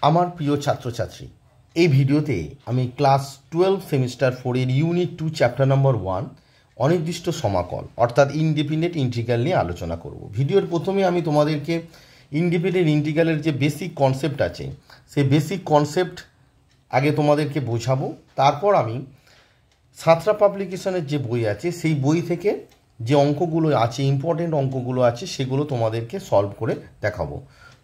আমার প্রিয় ছাত্রছাত্রী, এই ভিডিওতে আমি ক্লাস 12 সেমিস্টার 4 এর ইউনিট 2 চ্যাপ্টার নম্বর 1 অনির্দিষ্ট সমাকল অর্থাৎ ইনডিপেন্ডেন্ট ইন্টিগ্রাল নিয়ে আলোচনা করব। ভিডিওর প্রথমে আমি তোমাদেরকে ইনডিপেন্ডেন্ট ইন্টিগ্রালের যে বেসিক কনসেপ্ট আছে সেই বেসিক কনসেপ্ট আগে তোমাদেরকে বোঝাবো। তারপর আমি সাঁতরা পাবলিকেশনের যে বই আছে সেই বই থেকে যে অঙ্কগুলো আছে, ইম্পর্টেন্ট অঙ্কগুলো আছে, সেগুলো তোমাদেরকে সলভ করে দেখাবো।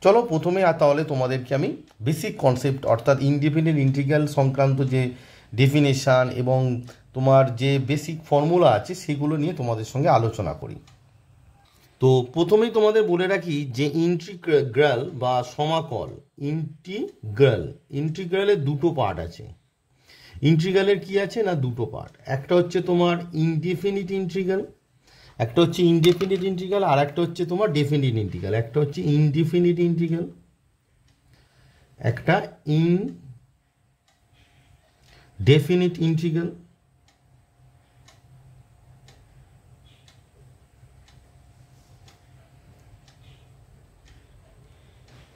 চলো প্রথমে তাহলে তোমাদেরকে আমি বেসিক কনসেপ্ট অর্থাৎ ইনডিপেন্ডেন্ট ইন্টিগ্রাল সংক্রান্ত যে ডেফিনেশান এবং তোমার যে বেসিক ফর্মুলা আছে সেগুলো নিয়ে তোমাদের সঙ্গে আলোচনা করি। তো প্রথমেই তোমাদের বলে রাখি যে ইন্টিগ্রাল বা সমাকল, ইন্টিগ্রালের দুটো পার্ট আছে। ইন্টিগ্রালের কি আছে না, দুটো পার্ট। একটা হচ্ছে তোমার ইনডেফিনিট ইন্টিগ্রাল, একটা হচ্ছে ইনডেফিনিট ইন্টিগ্রাল, আর একটা হচ্ছে তোমার ডেফিনিট ইন্টিগ্রাল। একটা হচ্ছে ইনডেফিনিট ইন্টিগ্রাল, একটা ইনডেফিনিট ইন্টিগ্রাল,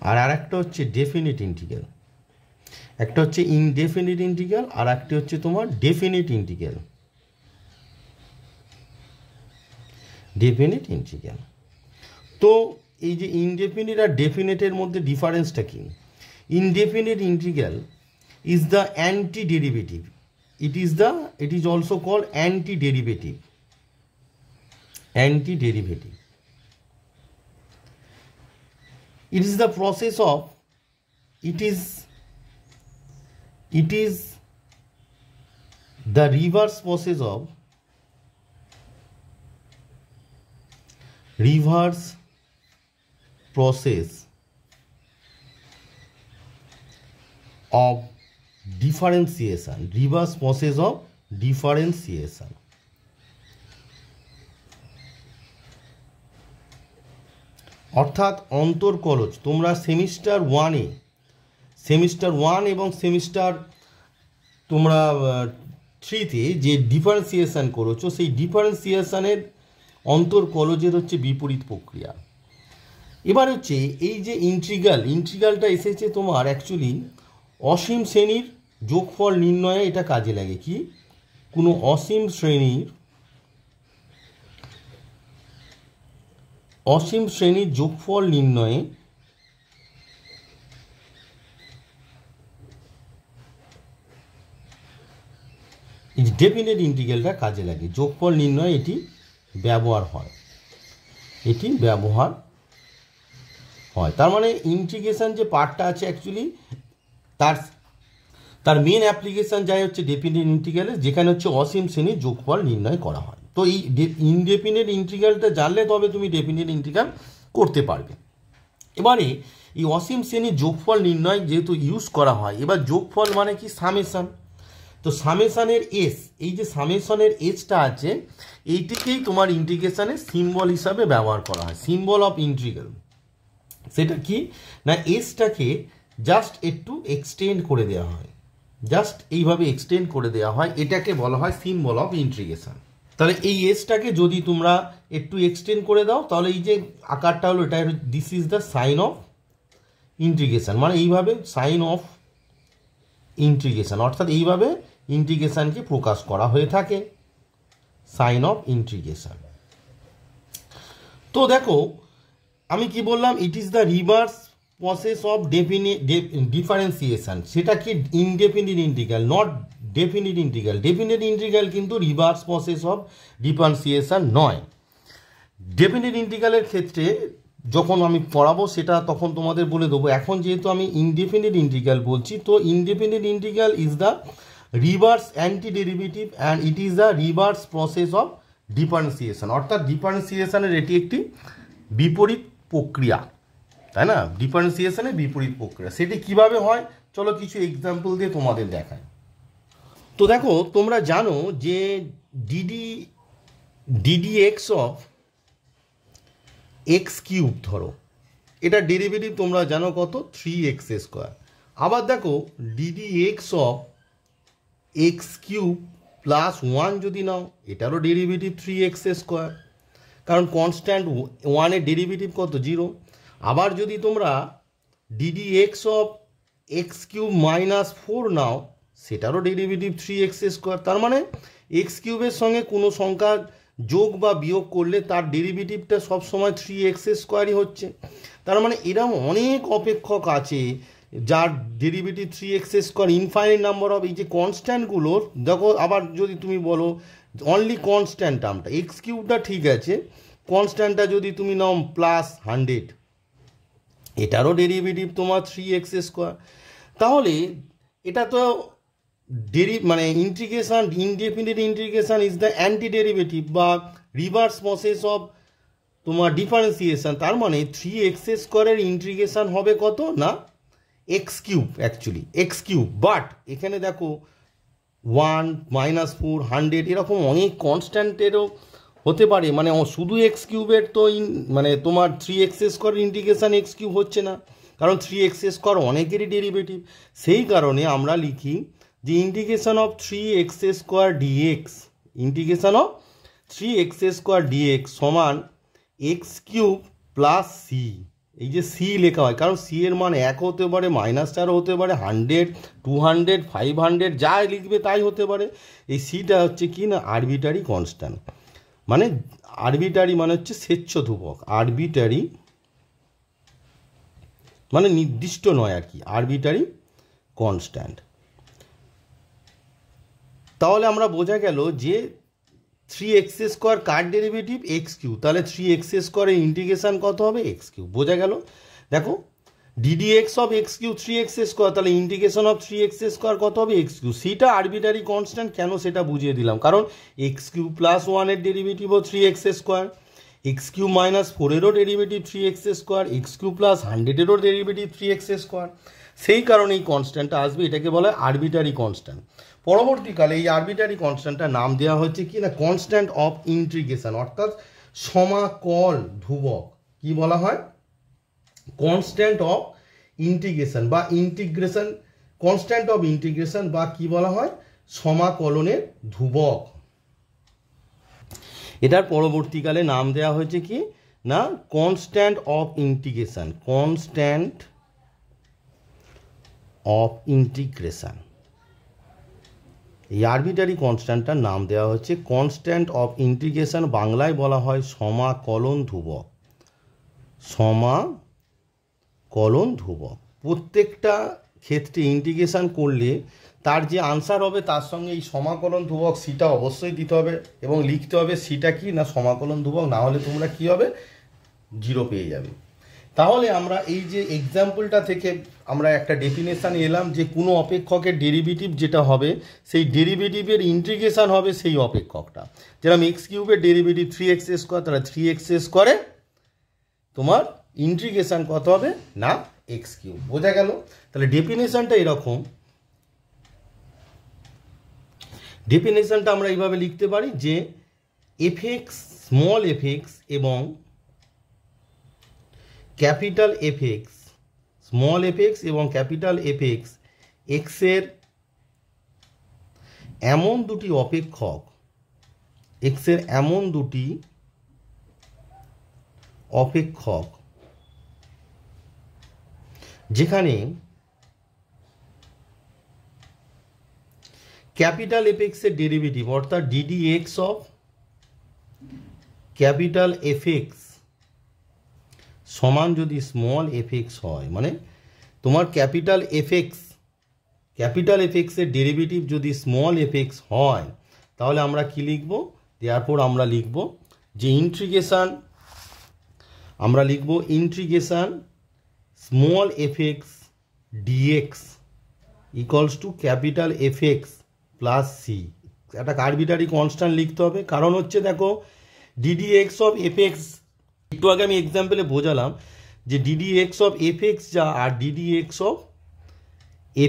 আর আরেকটা হচ্ছে ডেফিনিট ইন্টিগ্রাল। একটা হচ্ছে ইনডেফিনিট ইন্টিগ্রাল, আর একটা হচ্ছে তোমার ডেফিনিট ইন্টিগ্রাল। Definite integral. তো এই যে ইনডেফিনিট আর ডেফিনিটের মধ্যে ডিফারেন্সটা কি? Indefinite integral is the anti derivative, it is also called anti derivative. Anti derivative, it is the process of it is the reverse process of differentiation, reverse process of differentiation। অর্থাৎ অন্তর্কলজ তোমরা semester 1 এবং semester তোমরা 3তে যে differentiation করেছো সেই ডিফারেন্সিয়েশানের অন্তর্কলজের হচ্ছে বিপরীত প্রক্রিয়া। এবার হচ্ছে এই যে ইন্টিগ্রালটা এসেছে তোমার অ্যাকচুয়ালি অসীম শ্রেণীর যোগফল নির্ণয়ে এটা কাজে লাগে। কি? কোনো অসীম শ্রেণীর যোগফল নির্ণয়ে ডেফিনিট ইন্টিগ্রালটা কাজে লাগে। যোগফল নির্ণয়ে এটি ব্যবহার হয়। তার মানে ইন্টিগ্রেশন যে পার্টটা আছে অ্যাকচুয়ালি তার মেন অ্যাপ্লিকেশন যায় হচ্ছে ডেফিনিট ইন্টিগ্রালে, যেখানে হচ্ছে অসীম শ্রেণীর যোগফল নির্ণয় করা হয়। তো এই ইনডেফিনিট ইন্টিগ্রালটা জানলে তবে তুমি ডেফিনিট ইন্টিগ্রাল করতে পারবে। এবারে এই অসীম শ্রেণীর যোগফল নির্ণয় যেহেতু ইউজ করা হয়, এবার যোগফল মানে কি? সামেশন। তো সামেশনের এস, এই যে সামেশনের এসটা আছে এইটিকেই তোমার ইন্টিগ্রেশনের সিম্বল হিসাবে ব্যবহার করা হয়, সিম্বল অফ ইন্টিগ্রাল। সেটা কি না, এসটাকে জাস্ট একটু এক্সটেন্ড করে দেওয়া হয়, জাস্ট এইভাবে এক্সটেন্ড করে দেওয়া হয়, এটাকে বলা হয় সিম্বল অফ ইন্টিগ্রেশন। তাহলে এই এসটাকে যদি তোমরা একটু এক্সটেন্ড করে দাও তাহলে এই যে আকারটা হলো এটা, this is the sign of integration, মানে এইভাবে সাইন অফ ইন্টিগ্রেশন, অর্থাৎ এইভাবে ইন্টিগ্রেশনকে প্রকাশ করা হয়ে থাকে, সাইন অফ ইন্টিগ্রেশন। তো দেখো আমি কি বললাম, it is the reverse process of differentiation. সেটা কি? Indefinite integral, not definite integral. Definite integral কিন্তু রিভার্স প্রসেস অফ ডিফারেন্সিয়েশন নয়। ডেফিনিট ইন্টিগ্রালের ক্ষেত্রে যখন আমি পড়াবো সেটা তখন তোমাদের বলে দেবো। এখন যেহেতু আমি ইনডেফিনিট ইন্টিগ্রাল বলছি, তো indefinite integral is the reverse anti derivative and it is the reverse process of differentiation. অর্থাৎ ডিফারেন্সিয়েশনের এটি একটি বিপরীত প্রক্রিয়া, তাই না? ডিফারেন্সিয়েশনের বিপরীত প্রক্রিয়া। সেটি কিভাবে হয় চলো কিছু এক্সাম্পল দিয়ে তোমাদের দেখায়। তো দেখো তোমরা জানো যে d d x of x cube, ধরো এটা ডেরিভেটিভ তোমরা জানো কত? 3x²। আবার দেখো DD x of x cube plus 1 যদি নাও, এটারও ডেরিভেটিভ 3x², কারণ কনস্ট্যান্ট 1 এর ডেরিভেটিভ কত? 0। আবার যদি তোমরা DD x of x cube minus 4 নাও, সেটারও ডেরিভেটিভ 3x²। তার মানে এক্স কিউবের সঙ্গে কোনো সংখ্যা যোগ বা বিয়োগ করলে তার ডেরিভেটিভটা সবসময় 3x² হচ্ছে। তার মানে এরকম অনেক অপেক্ষক আছে যার derivative 3x², infinite number of. এই যে কনস্ট্যান্টগুলোর দেখো, আবার যদি তুমি বলো অনলি কনস্ট্যান্ট টার্মটা এক্স কিউবটা ঠিক আছে, কনস্ট্যান্টটা যদি তুমি নাও +100, এটারও ডেরিভেটিভ তোমার 3x²। তাহলে এটা তো মানে integration, indefinite integration is the anti derivative বা রিভার্স প্রসেস অফ তোমার ডিফারেন্সিয়েশন। তার মানে 3x² ইন্টিগ্রেশন হবে কত না x³ অ্যাকচুয়ালি x³। বাট এখানে দেখো 1, -4, 100 এরকম অনেক কনস্ট্যান্টেরও হতে পারে। মানে শুধু x³ তো মানে তোমার 3x² ইন্টিগ্রেশন x³ হচ্ছে না, কারণ 3x² অনেকেরই ডেরিভেটিভ। সেই কারণে আমরা লিখি যে integration of 3x² dx, integration of 3x² dx সমান x³ প্লাস c। এই যে c লেখা হয় কারণ c এর মান 1 হতে পারে, -4 হতে পারে, 100, 200, 500 যা লিখবে তাই হতে পারে। এই সিটা হচ্ছে কি না আরবিটারি কনস্ট্যান্ট, মানে আরবিটারি মানে হচ্ছে স্বেচ্ছ ধ্রুবক, আরবিটারি মানে নির্দিষ্ট নয় আর কি, আরবিটারি কনস্ট্যান্ট। তাহলে আমরা বোঝা গেল যে 3x² কার ডেরিভেটিভ x³, তাহলে 3x² এর ইন্টিগ্রেশন কত হবে x³ বোঝা গেল। দেখো ddx অফ x³ 3x², তাহলে ইন্টিগ্রেশন অফ 3x² কত হবে x³। সেটা আরবিটারি কনস্ট্যান্ট কেন সেটা বুঝিয়ে দিলাম, কারণ x³ + 1 এর ডেরিভেটিভও 3x², x³ - 4 এরও ডেরিভেটিভ 3x², x³ + 100 এরও ডেরিভেটিভ 3x²। সেই কারণে এই কনস্ট্যান্টটা আসবে, এটাকে বলা হয় আরবিটারি কনস্ট্যান্ট। পরবর্তীকালে এই আরবিটারি কনস্ট্যান্টটার নাম দেওয়া হচ্ছে কি না কনস্ট্যান্ট অফ ইন্টিগ্রেশন, অর্থাৎ সমাকল ধ্রুবক। কি বলা হয়? কনস্ট্যান্ট অফ ইন্টিগ্রেশন বা ইন্টিগ্রেশন, কনস্ট্যান্ট অফ ইন্টিগ্রেশন বা কি বলা হয় সমাকলনের ধ্রুবক। এটার পরবর্তীকালে নাম দেওয়া হয়েছে কি না constant of integration, constant of integration. এই আরবিটারি কনস্ট্যান্টটার নাম দেওয়া হচ্ছে কনস্ট্যান্ট অফ ইন্টিগ্রেশন, বাংলায় বলা হয় সমাকলন ধ্রুবক, সমাকলন ধ্রুবক। প্রত্যেকটা ক্ষেত্রে ইন্টিগ্রেশন করলে তার যে আনসার হবে তার সঙ্গে এই সমাকলন ধ্রুবক সিটা অবশ্যই দিতে হবে এবং লিখতে হবে সিটা কি না সমাকলন ধ্রুবক, না হলে তোমরা কি হবে 0 পেয়ে যাবে। তাহলে আমরা এই যে এক্সাম্পলটা থেকে আমরা একটা ডেফিনেশান এলাম যে কোনো অপেক্ষকের ডেরিভেটিভ যেটা হবে সেই ডেরিভেটিভের ইন্টিগ্রেশন হবে সেই অপেক্ষকটা। যেরকম x³ এর ডেরিভেটিভ 3x², তাহলে 3x² তোমার ইন্টিগ্রেশন কত হবে না x³ বোঝা গেল। তাহলে ডেফিনেশনটা এরকম, ডেফিনেশনটা আমরা এইভাবে লিখতে পারি যে fx, স্মল fx এবং ক্যাপিটাল fx, স্মল fx এবং ক্যাপিটাল fx এক্সের এমন দুটি অপেক্ষক, এক্সের এমন দুটি অপেক্ষক যেখানে ক্যাপিটাল fx এর ডেরিভেটিভ অর্থাৎ ddx অফ ক্যাপিটাল fx সমান যদি স্মল fx হয়, মানে তোমার ক্যাপিটাল fx এর ডেরিভেটিভ যদি স্মল fx হয় তাহলে আমরা কি লিখব, দেয়ারপর আমরা লিখব যে ইন্টিগ্রেশন, আমরা লিখব integration small fx dx equals to capital fx plus c। একটা আরবিটারি কনস্ট্যান্ট লিখতে হবে, কারণ হচ্ছে দেখো ddx অফ fx, একটু আগে আমি এক্সাম্পলে বোঝালাম যে ddx অফ fx যা আর ddx অফ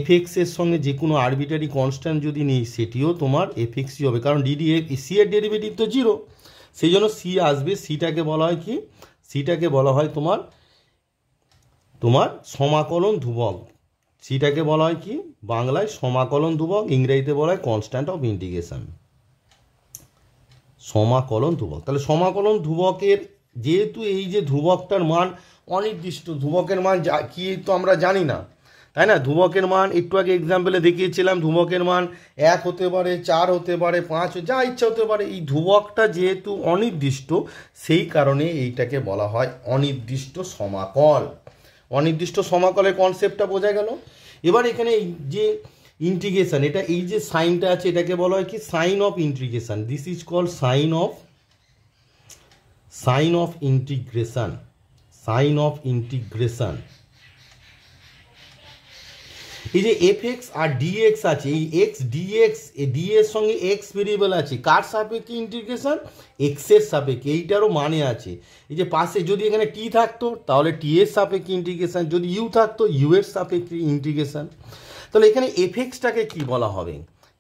fx এর সঙ্গে যে কোনো আরবিটারি কনস্ট্যান্ট যদি নিই সেটিও তোমার fxই হবে, কারণ c এর ডেরিভেটিভ তো 0, সেই জন্য c আসবে। সিটাকে বলা হয় কি, সিটাকে বলা হয় তোমার তোমার সমাকলন ধ্রুবক, সিটাকে বলা হয় কি বাংলায় সমাকলন ধ্রুবক, ইংরেজিতে বলা হয় কনস্ট্যান্ট অফ ইন্টিগ্রেশন, সমাকলন ধ্রুবক। তাহলে সমাকলন ধ্রুবকের যেহেতু এই যে ধ্রুবকটার মান অনির্দিষ্ট, ধ্রুবকের মান কি তো আমরা জানি না, তাই না? ধ্রুবকের মান একটু আগে এক্সাম্পলে দেখিয়েছিলাম, ধ্রুবকের মান 1 হতে পারে, 4 হতে পারে, 5, যা ইচ্ছা হতে পারে। এই ধ্রুবকটা যেহেতু অনির্দিষ্ট, সেই কারণে এইটাকে বলা হয় অনির্দিষ্ট সমাকল। অনির্দিষ্ট সমাকলের কনসেপ্টটা বোঝা গেল। এবার এখানে এই যে ইন্টিগ্রেশন, এটা এই যে সাইনটা আছে, এটাকে বলা হয় কি sign of integration. This is called sign of integration. Sign of integration. এই যে এফ এক্স আর ডিএক্স আছে, এই এক্স ডিএক্স, ডি এর সঙ্গে এক্স ভেরিয়েবল আছে, কার সাপেক্ষে ইন্টিগ্রেশন? এক্স এর সাপেক্ষে। এইটারও মানে আছে, এই যে পাশে যদি এখানে টি থাকতো তাহলে টি এর সাপেক্ষে ইন্টিগ্রেশন, যদি ইউ থাকতো ইউ এর সাপেক্ষে ইন্টিগ্রেশন। তাহলে এখানে এফ এক্সটাকে কী বলা হবে?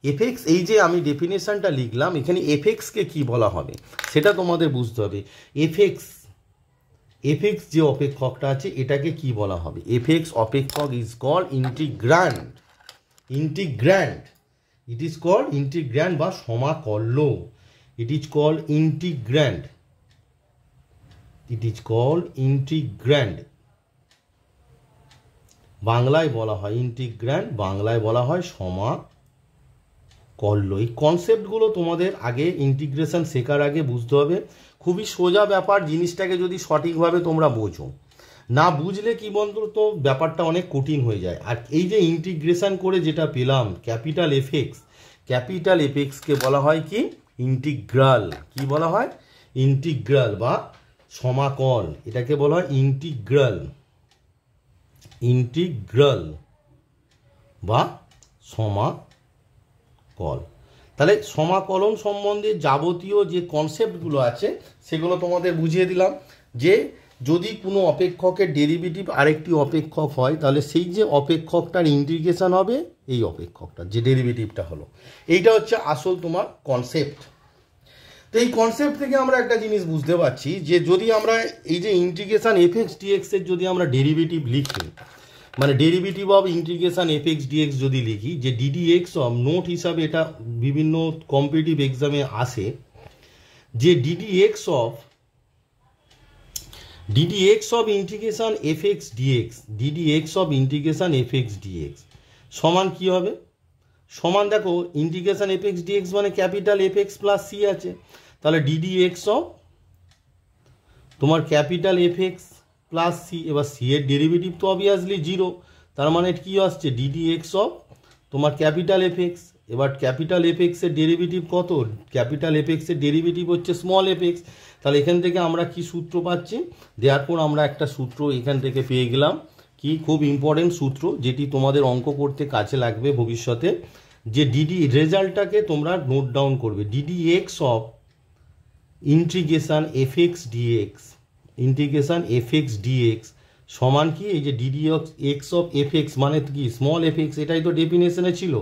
এফ এক্স, এই যে আমি ডেফিনেশনটা লিখলাম, এখানে এফ এক্সকে কী বলা হবে সেটা তোমাদের বুঝতে হবে। এফ এক্স যে অপেক্ষকটা আছে এটাকে কি বলা হবে? এফ এক্স অপেক্ষক is called integrand. It is called integrand বা সমাকল্য। It is called integrand. বাংলায় বলা হয় ইন্টিগ্র্যান্ড, বাংলায় বলা হয় সমাকল্য। এই কনসেপ্টগুলো তোমাদের আগে ইন্টিগ্রেশন শেখার আগে বুঝতে হবে। খুবই সোজা ব্যাপার, জিনিসটাকে যদি সঠিকভাবে তোমরা বোঝো। না বুঝলে কি বলতো, তো ব্যাপারটা অনেক কঠিন হয়ে যায়। আর এই যে ইন্টিগ্রেশন করে যেটা পেলাম ক্যাপিটাল এফ এক্সকে বলা হয় কি ইন্টিগ্রাল। কি বলা হয়? ইন্টিগ্রাল বা সমাকল। এটাকে বলা হয় ইন্টিগ্রাল বা সমাকল। তাহলে সমাকলন সম্বন্ধে যাবতীয় যে কনসেপ্টগুলো আছে সেগুলো তোমাদের বুঝিয়ে দিলাম। যে যদি কোনো অপেক্ষকের ডেরিভেটিভ আরেকটি অপেক্ষক হয়, তাহলে সেই যে অপেক্ষকটার ইন্টিগ্রেশন হবে এই অপেক্ষকটার যে ডেরিভেটিভটা হলো, এইটা হচ্ছে আসল তোমার কনসেপ্ট। তো এই কনসেপ্ট থেকে আমরা একটা জিনিস বুঝতে পারছি যে যদি আমরা এই যে ইন্টিগ্রেশন এফ এক্স ডিএক্স এর যদি আমরা ডেরিভেটিভ লিখি, মানে derivative of integration f x dx যদি লিখি, যে ডিডি এক্স অফ, নোট হিসাবে এটা বিভিন্ন কম্পিটিটিভ এক্সামে আসে, যে d d x of integration f x dx, সমান কি হবে? সমান দেখো ইন্টিগ্রেশন এফ এক্স ডিএক্স মানে capital F x plus c আছে, তাহলে ডিডি এক্স অফ তোমার capital F x plus c. এবার সি এর ডেরিভেটিভ তো অবভিয়াসলি 0, তার মানে কি আসছে? ডিডি এক্স অফ তোমার ক্যাপিটাল এফ এক্স। এবার ক্যাপিটাল এফ এক্সের ডেরিভেটিভ কত? ক্যাপিটাল এফ এক্সের ডেরিভেটিভ হচ্ছে স্মল এফ এক্স। তাহলে এখান থেকে আমরা কি সূত্র পাচ্ছি? দেওয়ার আমরা একটা সূত্র এখান থেকে পেয়ে গেলাম, কি খুব ইম্পর্টেন্ট সূত্র, যেটি তোমাদের অঙ্ক করতে কাজে লাগবে ভবিষ্যতে। যে ডিডি রেজাল্টটাকে তোমরা নোট ডাউন করবে, d d x of integration f x dx সমান কি? এই যে d d x of f x মানে কি স্মল এফ এক্স, এটাই তো ডেফিনেশনে ছিল।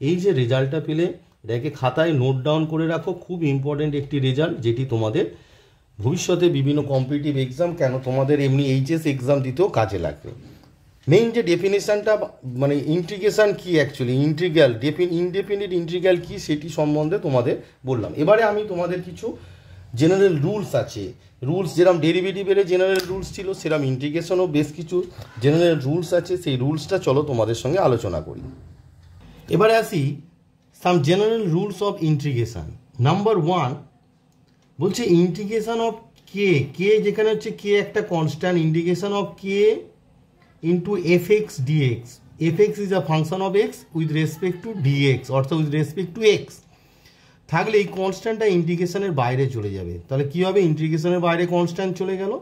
এই যে রেজাল্টটা পেলে এটাকে খাতায় নোট ডাউন করে রাখো, খুব ইম্পর্টেন্ট একটি রেজাল্ট, যেটি তোমাদের ভবিষ্যতে বিভিন্ন কম্পিটিটিভ এক্সাম, কেন তোমাদের এমনি এইচএস এক্সাম দিতেও কাজে লাগবে। মেইন যে ডেফিনেশনটা, মানে ইন্টিগ্রেশন কি অ্যাকচুয়ালি, ইনডেফিনিট ইন্টিগ্রাল কি সেটি সম্বন্ধে তোমাদের বললাম। এবারে আমি তোমাদের কিছু জেনারেল রুলস আছে, রুলস যেরকম ডেরিভেটিভের জেনারেল রুলস ছিল, সেরকম ইন্টিগ্রেশনও বেশ কিছু জেনারেল রুলস আছে। সেই রুলসটা চলো তোমাদের সঙ্গে আলোচনা করি। এবারে আসি some general rules of integration. Number 1 বলছে ইন্টিগ্রেশন অফ কে যেখানে হচ্ছে কে একটা constant, integration of k into f x dx. F x is a function of x with respect to dx, অর্থাৎ উইথ রেসপেক্ট টু এক্স থাকলে এই কনস্ট্যান্টটা ইন্টিগ্রেশনের বাইরে চলে যাবে। তাহলে কী হবে? ইন্টিগ্রেশনের বাইরে কনস্ট্যান্ট চলে গেল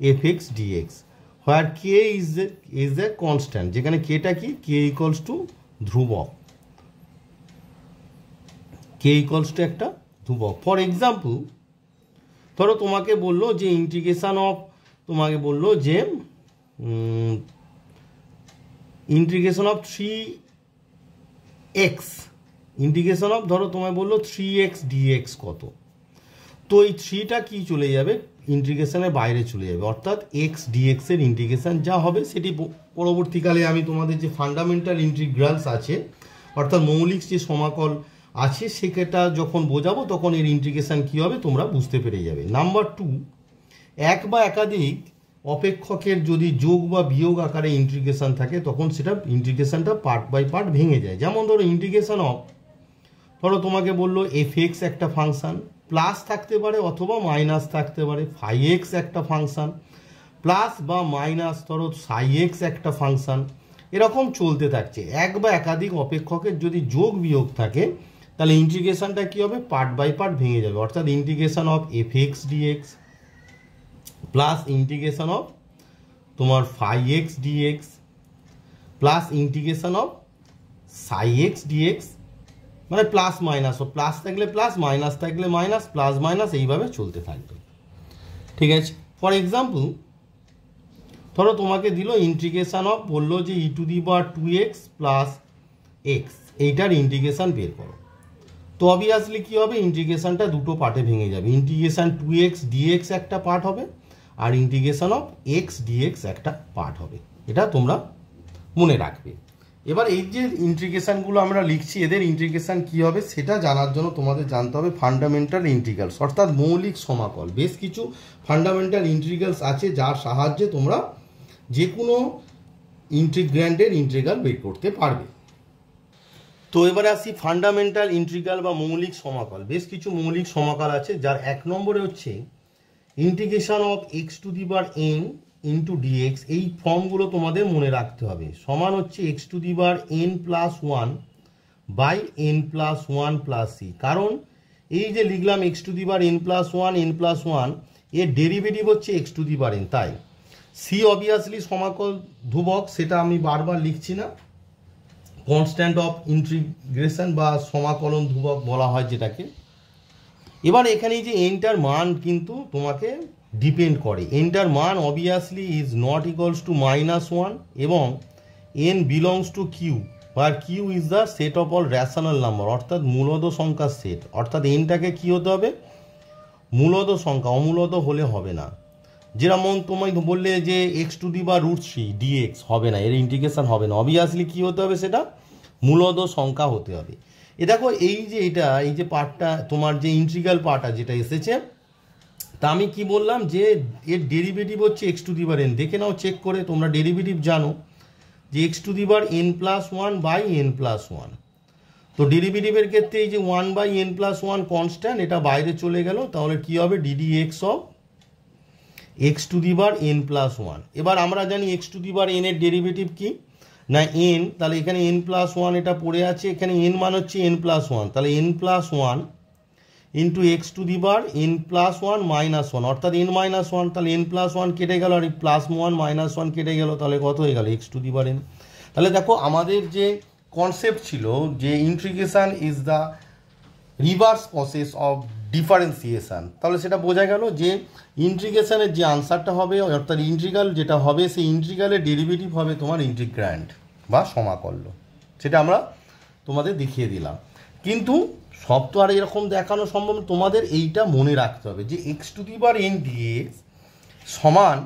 f x dx, where k is a constant, যেখানে কেটা কি? কে ইকুয়ালস টু ধ্রুবক, কে ইকুয়ালস টু একটা ধ্রুবক। ফর এক্সাম্পল, ধরো তোমাকে বললো যে ইন্টিগ্রেশন অফ, তোমাকে বললো যে integration of 3x, integration of ধরো তোমায় বললো 3x dx কত, তো এই 3টা কি চলে যাবে? ইন্টিগ্রেশনের বাইরে চলে যাবে, অর্থাৎ x dx এর ইন্টিগ্রেশন যা হবে সেটি পরবর্তীকালে আমি তোমাদের যে ফান্ডামেন্টাল ইন্টিগ্রালস আছে, অর্থাৎ মৌলিক যে সমাকল আছে, সেটা যখন বোঝাবো তখন এর ইন্টিগ্রেশন কী হবে তোমরা বুঝতে পেরে যাবে। নাম্বার 2, এক বা একাধিক অপেক্ষকের যদি যোগ বা বিয়োগ আকারে ইন্টিগ্রেশন থাকে তখন সেটা ইন্টিগ্রেশনটা পার্ট বাই পার্ট ভেঙে যায়। যেমন ধরো ইন্টিগ্রেশন অফ, ধরো তোমাকে বললো এফএক্স একটা ফাংশন, প্লাস থাকতে পারে অথবা মাইনাস থাকতে পারে, ফাই এক্স একটা ফাংশন, প্লাস বা মাইনাস ধরো সাই এক্স একটা ফাংশন, এরকম চলতে থাকছে। এক বা একাধিক অপেক্ষকের যদি যোগ বিয়োগ থাকে তাহলে ইন্টিগ্রেশনটা কী হবে, পার্ট বাই পার্ট ভেঙে যাবে। অর্থাৎ integration of f x dx plus integration of তোমার phi x dx plus integration of psi x dx, মানে প্লাস মাইনাস, ও প্লাস থাকলে প্লাস, মাইনাস থাকলে মাইনাস, প্লাস মাইনাস এইভাবে চলতে থাকবে। ঠিক আছে, ফর এক্সাম্পল ধরো তোমাকে দিল ইন্টিগ্রেশন অফ, বললো যে e to the power 2x plus x, এইটার ইন্টিগ্রেশন বের করো। তো অবভিয়াসলি কী হবে, ইন্টিগ্রেশনটা দুটো পার্টে ভেঙে যাবে। ইন্টিগ্রেশন 2x dx একটা পার্ট হবে আর ইন্টিগ্রেশন অফ x dx একটা পার্ট হবে। এটা তোমরা মনে রাখবে। এবার এই যে ইন্টিগ্রেশনগুলো আমরা লিখছি, এদের ইন্টিগ্রেশন কী হবে সেটা জানার জন্য তোমাদের জানতে হবে ফান্ডামেন্টাল ইন্টিগ্রালস, অর্থাৎ মৌলিক সমাকল। বেশ কিছু ফান্ডামেন্টাল ইন্টিগ্রালস আছে যার সাহায্যে তোমরা যে কোনো ইন্টিগ্র্যান্ডের ইন্টিগ্রাল বের করতে পারবে। তো এবারে আসি ফান্ডামেন্টাল ইন্টিগ্রাল বা মৌলিক সমাকল। বেশ কিছু মৌলিক সমাকল আছে, যার এক নম্বরে হচ্ছে integration of x to the power n into dx. এই ফর্মগুলো তোমাদের মনে রাখতে হবে। সমান হচ্ছে x to the power n plus one by n plus one plus c. কারণ এই যে লিখলাম x to the power n plus one, এর ডেরিভেটিভ হচ্ছে x to the power n, তাই সি অবভিয়াসলি সমাকল ধ্রুবক, সেটা আমি বারবার লিখছি না, কনস্ট্যান্ট অফ ইন্টিগ্রেশন বা সমাকলন ধ্রুবক বলা হয় যেটাকে। এবার এখানে যে এনটার মান কিন্তু তোমাকে ডিপেন্ড করে। এনটার মান obviously is not equals to -1 এবং এন বিলংস টু কিউ, আর Q is the set of all rational number, অর্থাৎ মূলদ সংখ্যার সেট। অর্থাৎ এনটাকে কী হতে হবে, মূলদ সংখ্যা, অমূলদ হলে হবে না। যেমন তোমায় বললে যে এক্স টু দি বা √3 ডিএক্স হবে না, এর ইন্টিগ্রেশন হবে না। অবভিয়াসলি কী হতে হবে, সেটা মূলদ সংখ্যা হতে হবে। এ দেখো এই যে এটা, এই যে পার্টটা তোমার যে ইন্টিগ্রাল পার্টটা যেটা এসেছে, তা আমি কি বললাম যে এর ডেরিভেটিভ হচ্ছে x to the power n. দেখে নাও চেক করে, তোমরা ডেরিভেটিভ জানো যে x to the power n plus one by n plus one. তো ডেরিভেটিভের ক্ষেত্রে এই যে 1/n+1 কনস্ট্যান্ট, এটা বাইরে চলে গেল, তাহলে কী হবে DD x of x to the power n+1। এবার আমরা জানি x to the power N এর ডেরিভেটিভ কি না এন, তাহলে এখানে n+1 এটা পড়ে আছে, এখানে n মান হচ্ছে n+1, তাহলে n+1 into x to the power n+1 -1, অর্থাৎ n-1, তাহলে n+1 কেটে গেল আর +1 -1 কেটে গেল, তাহলে কত হয়ে গেল x to the power n। তাহলে দেখো আমাদের যে কনসেপ্ট ছিল যে integration is the reverse process of differentiation, তাহলে সেটা বোঝা গেল যে ইন্টিগ্রেশনের যে আনসারটা হবে, অর্থাৎ ইন্টিগ্রাল যেটা হবে, সেই ইন্টিগ্রালের ডেরিভেটিভ হবে তোমার ইন্টিগ্র্যান্ড বা সমাকল্য। সেটা আমরা তোমাদের দেখিয়ে দিলাম। কিন্তু সব তো আর এরকম দেখানো সম্ভব, তোমাদের এইটা মনে রাখতে হবে যে x to the power n dx সমান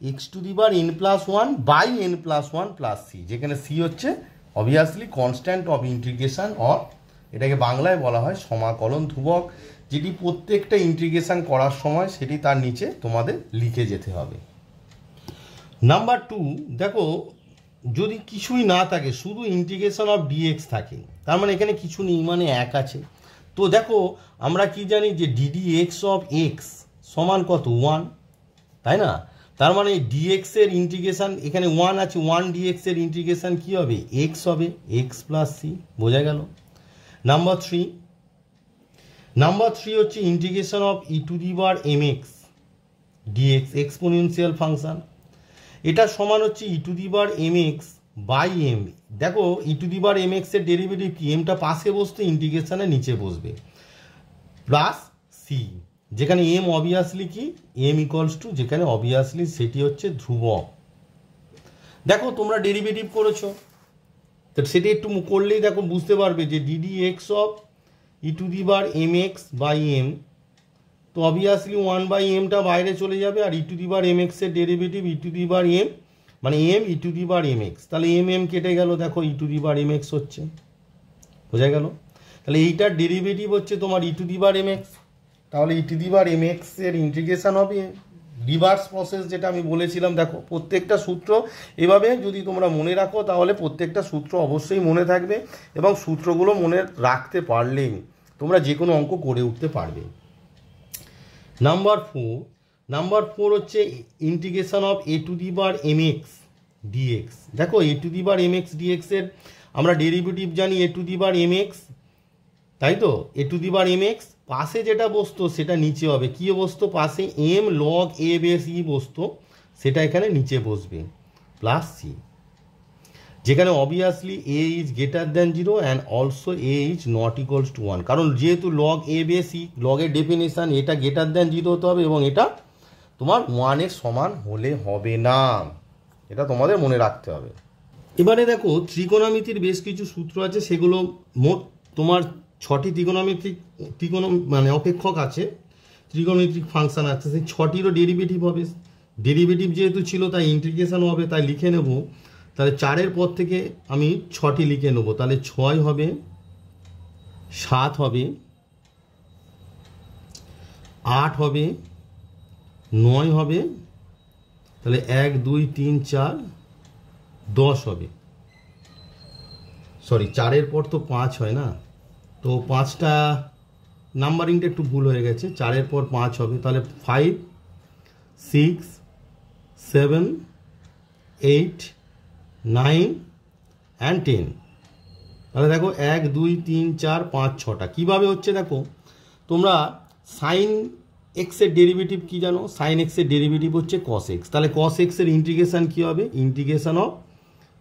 x to the power n+1 by n+1 plus c, যেখানে সি হচ্ছে obviously constant of integration, or এটাকে বাংলায় বলা হয় সমাকলন ধ্রুবক, যেটি প্রত্যেকটা ইন্টিগ্রেশন করার সময় সেটি তার নিচে তোমাদের লিখে যেতে হবে। নাম্বার 2, দেখো যদি কিছুই না থাকে, শুধু ইন্টিগ্রেশন অফ ডিএক্স থাকে, তার মানে এখানে কিছু নেই, মানে 1 আছে। তো দেখো আমরা কি জানি যে ডিডি এক্স অফ এক্স সমান কত 1, তাই না? তার মানে ডিএক্স এর ইন্টিগ্রেশন এখানে 1 আছে, 1 ডিএক্স এর ইন্টিগ্রেশন কী হবে, এক্স হবে, এক্স প্লাস সি, বোঝা গেল। নাম্বার 3 হচ্ছে integration of e to the power mx dx, exponential function, এটা সমান হচ্ছে e to the power mx by m. দেখো e to the power mx এর ডেরিভেটিভ কি, এমটা পাশে বসতে ইন্টিগ্রেশনের নিচে বসবে, প্লাস সি, যেখানে এম অবভিয়াসলি কি, এম ইকুয়ালস টু, যেখানে অবভিয়াসলি সেটি হচ্ছে ধ্রুবক। দেখো তোমরা ডেরিভেটিভ করেছো, তো সেটি একটু করলেই দেখো বুঝতে পারবে যে d d x of e to the power mx by m, তো অবভিয়াসলি 1/mটা বাইরে চলে যাবে, আর e to the power mx এর derivative e to the power m, মানে m e to the power mx, তাহলে m কেটে গেল, দেখো e to the power mx হচ্ছে, বোঝা গেল। তাহলে এইটার ডেরিভেটিভ হচ্ছে তোমার e to the power mx, তাহলে e to the power mx এর ইন্টিগ্রেশন হবে রিভার্স প্রসেস যেটা আমি বলেছিলাম, দেখো প্রত্যেকটা সূত্র এভাবে যদি তোমরা মনে রাখো তাহলে প্রত্যেকটা সূত্র অবশ্যই মনে থাকবে এবং সূত্রগুলো মনে রাখতে পারলেই তোমরা যে কোনো অঙ্ক করে উঠতে পারবে। নাম্বার ফোর হচ্ছে integration of a to the power m x dx. দেখো a to the power m x dx এর আমরা ডেরিভেটিভ জানি a to the power m x, তাই তো? A to the power m x পাশে যেটা বসতো সেটা নিচে হবে। কী বসতো পাশে? M log a base e বসতো, সেটা এখানে নিচে বসবে প্লাস সি, যেখানে obviously a is greater than 0 and also a is not equals to 1, কারণ যেহেতু লগ এ বেস ই, লগের ডেফিনেশান এটা গ্রেটার দ্যান 0 হতে হবে এবং এটা তোমার 1-এর সমান হলে হবে না, এটা তোমাদের মনে রাখতে হবে। এবারে দেখো ত্রিকোণমিতির বেশ কিছু সূত্র আছে, সেগুলো মোট তোমার 6টি মানে অপেক্ষক আছে, ত্রিকোণমিতিক ফাংশন আছে, সেই 6টিরও ডেরিভেটিভ হবে। ডেরিভেটিভ যেহেতু ছিল তাই ইন্টিগ্রেশন হবে, তাই লিখে নেব। তাহলে 4-এর পর থেকে আমি 6টি লিখে নেব, তাহলে 6 হবে, 7 হবে, 8 হবে, 9 হবে, তাহলে 1 2 3 4 10 হবে। সরি, 4-এর পর তো 5 হয় না, তো 5টা নাম্বারিংটা একটু ভুল হয়ে গেছে, 4-এর পর 5 হবে, তাহলে 5 6 7 8 9 অ্যান্ড 10। তাহলে দেখো 1 2 3 4 5 6টা কীভাবে হচ্ছে দেখো, তোমরা সাইন এক্সের ডেরিভেটিভ কী জানো? সাইন এক্সের ডেরিভেটিভ হচ্ছে কস এক্স, তাহলে কস এক্সের ইন্টিগ্রেশান কী হবে? ইন্টিগ্রেশান অফ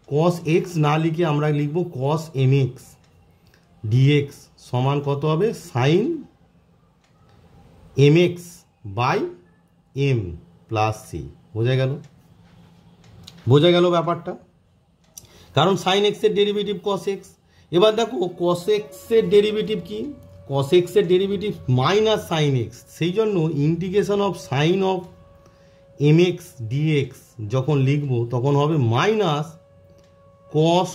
কস এক্স না লিখে আমরা লিখব কস এম এক্স ডিএক্স সমান কত হবে? Sine m x by m plus c. বোঝা গেল ব্যাপারটা? কারণ সাইন এক্সের ডেরিভেটিভ কস এক্স। এবার দেখো কস এক্সের ডেরিভেটিভ কি? কস এক্সের ডেরিভেটিভ মাইনাস সাইন এক্স, সেই জন্য integration of sine of m x dx যখন লিখব তখন হবে minus cos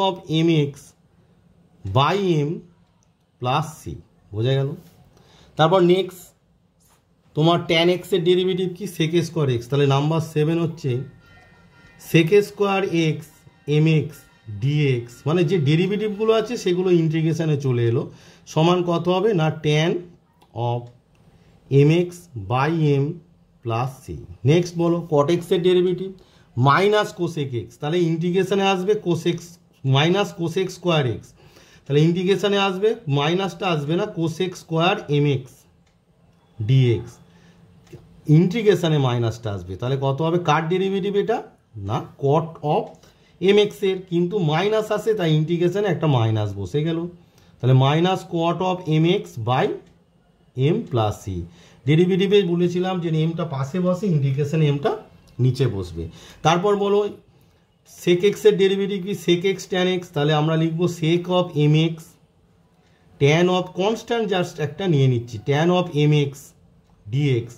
of m x by m plus c. বোঝা গেল? তারপর নেক্সট তোমার ট্যান এক্সের ডেরিভেটিভ কি? সেক স্কোয়ার এক্স, তাহলে নাম্বার 7 হচ্ছে sec square x m x dx, মানে যে ডেরিভেটিভগুলো আছে সেগুলো ইন্টিগ্রেশনে চলে এলো, সমান কত হবে না tan of m x by m plus c. Next বলো কট এক্সের ডেরিভেটিভ মাইনাস কোসেক এক্স, তাহলে ইন্টিগ্রেশনে আসবে cosec x minus cosec square x, তাহলে ইন্টিগ্রেশনে আসবে মাইনাসটা আসবে না, cosec square m x dx, ইন্টিগ্রেশনে মাইনাসটা আসবে, তাহলে কত হবে? কার ডেরিভেটিভ এটা? না কট অফ এম এক্সের, কিন্তু মাইনাস আসে তাই ইন্টিগ্রেশনে একটা মাইনাস বসে গেল, তাহলে minus cot of m x by m plus c. ডেরিভেটিভে বলেছিলাম যে এমটা পাশে বসে, ইন্টিগ্রেশনে এমটা নিচে বসবে। তারপর বলো সেক এক্সের ডেরিভেটিভ কি? সেক এক্স ট্যান এক্স, তাহলে আমরা লিখব sec of m x tan of constant just একটা নিয়ে নিচ্ছি, tan of m x dx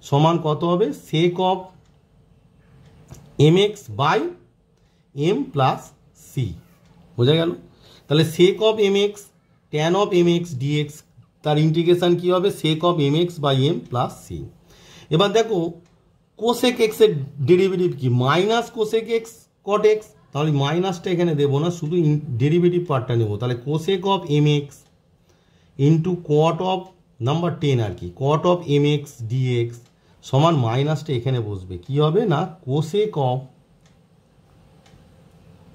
সমান কত হবে? Sec of m x by m plus c. বোঝা গেল? তাহলে sec of m x tan of m x dx, তার ইন্টিগ্রেশন কী হবে? Sec of m x by m plus c. এবার দেখো কোসেক এক্সের ডেরিভেটিভ কি? Minus cosec x cot x, তাহলে মাইনাসটা এখানে দেবো না, শুধু ডেরিভেটিভ পার্টটা নেবো, তাহলে cosec of m x into cot of number 10 আর কি, cot of m x dx সমান মাইনাসটা এখানে বসবে, কি হবে না cosec of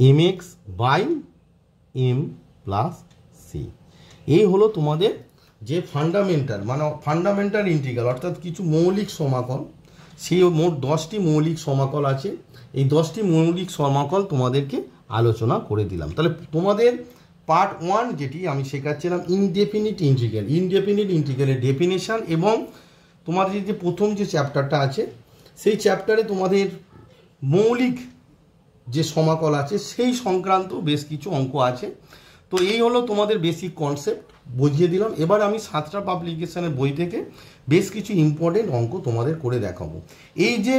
m x by m plus c. এই হলো তোমাদের যে ফান্ডামেন্টাল ইন্টিগ্রাল, অর্থাৎ কিছু মৌলিক সমাকল, সেই মোট 10টি মৌলিক সমাকল আছে। এই 10টি মৌলিক সমাকল তোমাদেরকে আলোচনা করে দিলাম। তাহলে তোমাদের পার্ট 1 যেটি আমি শেখাচ্ছিলাম ইনডেফিনিট ইন্টিগ্রালের ডেফিনেশান, এবং তোমাদের যে প্রথম যে চ্যাপ্টারটা আছে সেই চ্যাপ্টারে তোমাদের মৌলিক যে সমাকল আছে সেই সংক্রান্ত বেশ কিছু অঙ্ক আছে। তো এই হলো তোমাদের বেসিক কনসেপ্ট, বুঝিয়ে দিলাম। এবার আমি সাতটা পাবলিকেশনের বই থেকে বেশ কিছু ইম্পর্টেন্ট অঙ্ক তোমাদের করে দেখাবো। এই যে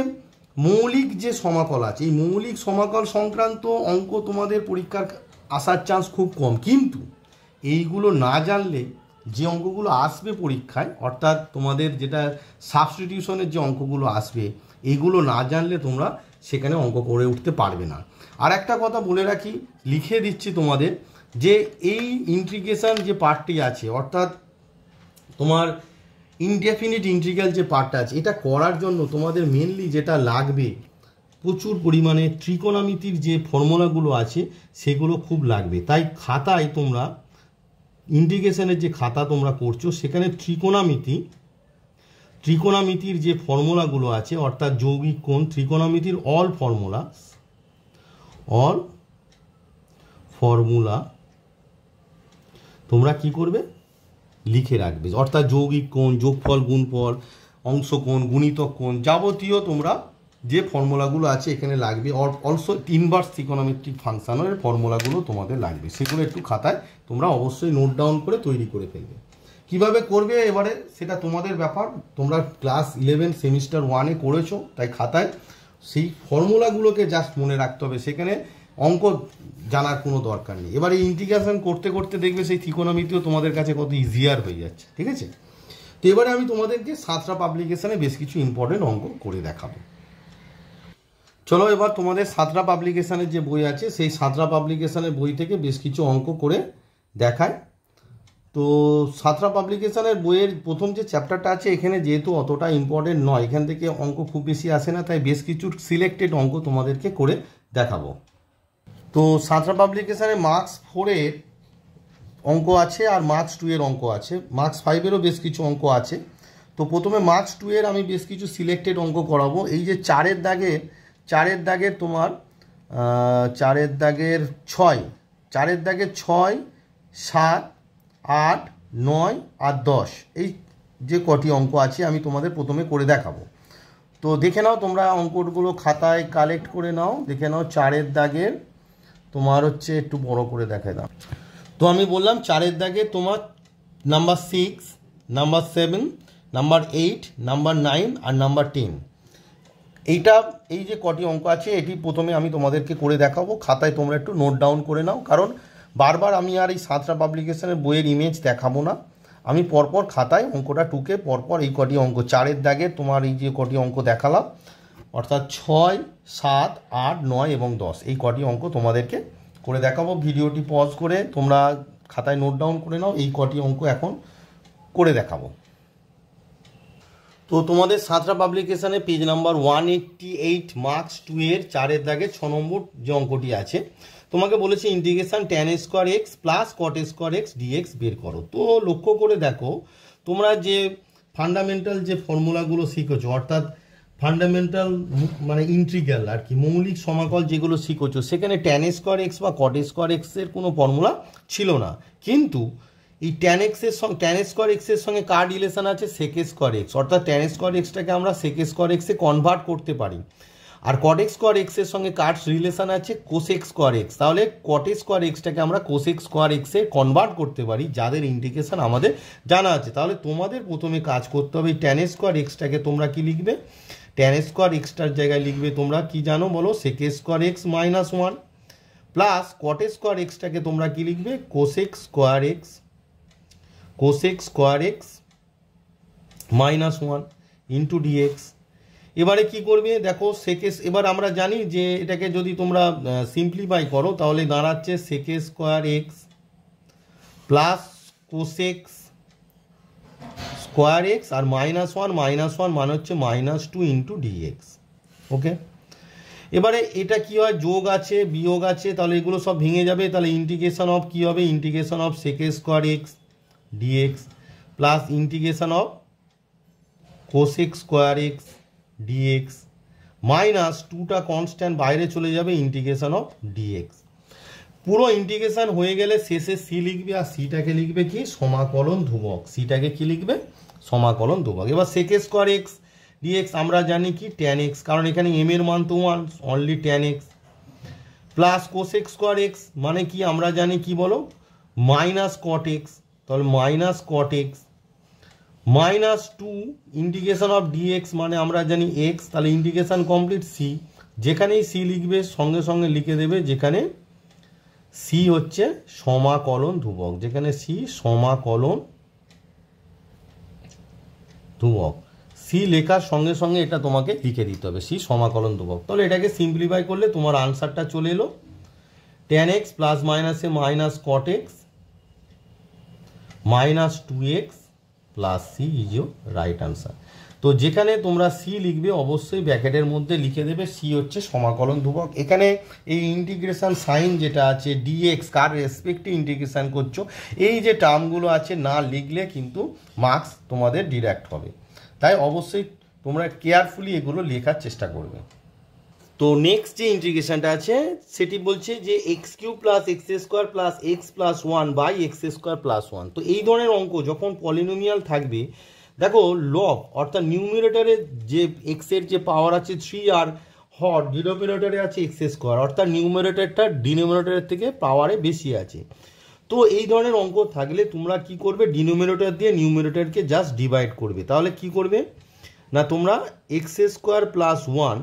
মৌলিক যে সমাকল আছে, এই মৌলিক সমাকল সংক্রান্ত অঙ্ক তোমাদের পরীক্ষার আসার চান্স খুব কম, কিন্তু এইগুলো না জানলে যে অঙ্কগুলো আসবে পরীক্ষায়, অর্থাৎ তোমাদের যেটা সাবস্টিটিউশনের যে অঙ্কগুলো আসবে, এইগুলো না জানলে তোমরা সেখানে অঙ্ক করে উঠতে পারবে না। আর একটা কথা বলে রাখি, লিখে দিচ্ছি তোমাদের, যে এই ইন্টিগ্রেশন যে পার্টটি আছে, অর্থাৎ তোমার ইনডেফিনিট ইন্টিগ্রাল যে পার্টটা আছে, এটা করার জন্য তোমাদের মেনলি যেটা লাগবে, প্রচুর পরিমাণে ত্রিকোণমিতির যে ফর্মুলাগুলো আছে সেগুলো খুব লাগবে। তাই খাতায় তোমরা ইন্টিগ্রেশনের যে খাতা তোমরা করছো, সেখানে ত্রিকোণমিতির যে ফর্মুলাগুলো আছে, অর্থাৎ যৌগিক কোণ, ত্রিকোণমিতির অল ফর্মুলা তোমরা কি করবে, লিখে রাখবে। অর্থাৎ যৌগিক কোণ, যোগফল, গুণফল, অংশকোণ, গুণিতক কোণ, যাবতীয় তোমরা যে ফর্মুলাগুলো আছে এখানে লাগবে। অলসো ইনভার্স ত্রিকোণমিতিক ফাংশনের ফর্মুলাগুলো তোমাদের লাগবে, সেগুলো একটু খাতায় তোমরা অবশ্যই নোট ডাউন করে তৈরি করে ফেলবে। কিভাবে করবে এবারে সেটা তোমাদের ব্যাপার, তোমরা ক্লাস 11 সেমিস্টার 1-এ করেছো, তাই খাতায় সেই ফর্মুলাগুলোকে জাস্ট মনে রাখতে হবে, সেখানে অঙ্ক জানার কোনো দরকার নেই। এবার এই ইন্টিগ্রেশন করতে করতে দেখবে সেই ত্রিকোণমিতিও তোমাদের কাছে কত ইজিয়ার হয়ে যাচ্ছে, ঠিক আছে। তো এবারে আমি তোমাদেরকে সাঁতরা পাবলিকেশনে বেশ কিছু ইম্পর্টেন্ট অঙ্ক করে দেখাবো। চলো এবার তোমাদের সাঁতরা পাবলিকেশনের যে বই আছে, সেই সাঁতরা পাবলিকেশনের বই থেকে বেশ কিছু অঙ্ক করে দেখায়। তো সাঁতরা পাবলিকেশনের বইয়ের প্রথম যে চ্যাপ্টারটা আছে, এখানে যেহেতু অতটা ইম্পর্টেন্ট নয়, এখান থেকে অঙ্ক খুব বেশি আসে না, তাই বেশ কিছু সিলেক্টেড অঙ্ক তোমাদেরকে করে দেখাবো। তো সাঁতরা পাবলিকেশনে মার্কস 4-এর অঙ্ক আছে আর মার্কস 2-এর অঙ্ক আছে, মার্কস 5-এরও বেশ কিছু অঙ্ক আছে। তো প্রথমে মার্কস 2-এর আমি বেশ কিছু সিলেক্টেড অঙ্ক করাবো। এই যে চারের দাগের তোমার 6, 7, 8, 9 আর 10, এই যে কটি অঙ্ক আছে আমি তোমাদের প্রথমে করে দেখাবো। তো দেখে নাও তোমরা অঙ্কগুলো খাতায় কালেক্ট করে নাও, দেখে নাও। চারের দাগের তোমার হচ্ছে, একটু বড় করে দেখাই দাও। তো আমি বললাম চারের দাগে তোমার নাম্বার 6, নাম্বার 7, নাম্বার 8, নাম্বার 9 আর নাম্বার 10, এই যে কটি অঙ্ক আছে এটি প্রথমে আমি তোমাদেরকে করে দেখাবো। খাতায় তোমরা একটু নোট ডাউন করে নাও, কারণ বারবার আমি আর এই সাঁতরা পাবলিকেশনের বইয়ের ইমেজ দেখাবো না, আমি পরপর খাতায় অঙ্কটা টুকে পরপর এই কটি অঙ্ক, চারের দাগে তোমার এই যে কটি অঙ্ক দেখালাম, অর্থাৎ 6, 7, 8, 9 এবং 10, এই কটি অঙ্ক তোমাদেরকে করে দেখাবো। ভিডিওটি পজ করে তোমরা খাতায় নোট ডাউন করে নাও, এই কটি অঙ্ক এখন করে দেখাবো। তো তোমাদের সাঁতরা পাবলিকেশনে পেজ নাম্বার 188 মার্কস 2-এর চারের দাগে 6 নম্বর যে অঙ্কটি আছে, তোমাকে বলেছে integration tan square x plus cot square x dx বের করো। তো লক্ষ্য করে দেখো, তোমরা যে ফান্ডামেন্টাল যে ফর্মুলাগুলো শিখেছো, অর্থাৎ ফান্ডামেন্টাল মানে ইন্টিগ্রাল আর কি, মৌলিক সমাকল যেগুলো শিখেছো, সেখানে tan স্কোয়ার এক্স বা কট স্কোয়ার এক্সের কোনো ফর্মুলা ছিল না। কিন্তু এই tan স্কোয়ার এক্সের সঙ্গে কার রিলেশন আছে, সেক স্কোয়ার এক্স, অর্থাৎ tan স্কোয়ার এক্সটাকে আমরা সেক স্কোয়ার এক্সে কনভার্ট করতে পারি। আর কট স্কোয়ার এক্সের সঙ্গে কার রিলেশন আছে, কোসেক স্কোয়ার এক্স, তাহলে কট স্কোয়ার এক্সটাকে আমরা কোসেক স্কোয়ার এক্সে কনভার্ট করতে পারি, যাদের ইন্টিগ্রেশন আমাদের জানা আছে। তাহলে তোমাদের প্রথমে কাজ করতে হবে, tan স্কোয়ার এক্সটাকে তোমরা কি লিখবে, tan স্কোয়ার এক্সটার জায়গায় লিখবে তোমরা কি জানো বলো, sec square x -1 plus cot square এক্সটাকে তোমরা কি লিখবে, cosec square x -1 into dx. এবারে কি করবে দেখো, এবার আমরা জানি যে এটাকে যদি তোমরা সিম্পলিফাই করো তাহলে দাঁড়াচ্ছে sec square x plus cosec square x আর -1 মানে হচ্ছে -2 ইন্টু ডিএক্স। ওকে, এবারে এটা কি হয়, যোগ আছে বিয়োগ আছে, তাহলে এগুলো সব ভেঙে যাবে, তাহলে ইন্টিগ্রেশন অফ কি হবে, integration of sec square x dx plus integration of cosec square x dx -2টা কনস্ট্যান্ট বাইরে চলে যাবে, ইন্টিগ্রেশন অফ ডিএক্স। পুরো ইন্টিগ্রেশন হয়ে গেলে শেষে সি লিখবে, আর সিটাকে লিখবে কি, সমাকলন ধ্রুবক, সিটাকে কি লিখবে, সমাকলন ধ্রুবক। এবার সেক স্কোয়ার এক্স ডিএক্স আমরা জানি কি tan x, কারণ এখানে m এর মান তো 1, only tan x plus cosec square x মানে কি আমরা জানি কি বলো, মাইনাস কট এক্স, তাহলে minus cot x -2 integration of d x মানে আমরা জানি এক্স, তাহলে ইন্টিগ্রেশন কমপ্লিট। সি, যেখানেই সি লিখবে সঙ্গে সঙ্গে লিখে দেবে যেখানে সি হচ্ছে সমাকলন ধ্রুবক, যেখানে সি সমাকলন ধ্রুবক। সি লেখার সঙ্গে সঙ্গে এটা তোমাকে লিখে দিতে হবে, সি সমাকলন ধ্রুবক। তাহলে এটাকে সিম্পলিফাই করলে তোমার আনসারটা চলে এলো tan x প্লাস মাইনাসে minus cot x minus 2x plus c is your right answer. তো যেখানে তোমরা সি লিখবে অবশ্যই ব্র্যাকেটের মধ্যে লিখে দেবে সি হচ্ছে সমাকলন ধ্রুবক। এখানে এই ইন্টিগ্রেশন সাইন যেটা আছে ডিএক্স কার রেসপেক্টে ইন্টিগ্রেশন করছো, এই যে টার্মগুলো আছে না লিখলে কিন্তু মার্কস তোমাদের ডিডাক্ট হবে। তাই অবশ্যই তোমরা কেয়ারফুলি এগুলো লেখার চেষ্টা করবে। তো নেক্সট যে ইন্টিগ্রেশনটা আছে সেটি বলছে যে x cube plus x square plus x plus 1 by x square plus 1। তো এই ধরনের অঙ্ক যখন পলিনোমিয়াল থাকবে, দেখো লব অর্থাৎ নিউমিরেটরে যে এক্সের যে পাওয়ার আছে 3 আর হর ডিনোমিনেটরে আছে এক্স স্কোয়ার, অর্থাৎ নিউমিরেটরটা ডিনোমিনেটরের থেকে পাওয়ারে বেশি আছে। তো এই ধরনের অঙ্ক থাকলে তোমরা কি করবে, ডিনোমিনেটর দিয়ে নিউমিরেটরকে জাস্ট ডিভাইড করবে। তাহলে কি করবে না, তোমরা এক্স স্কোয়ার প্লাস 1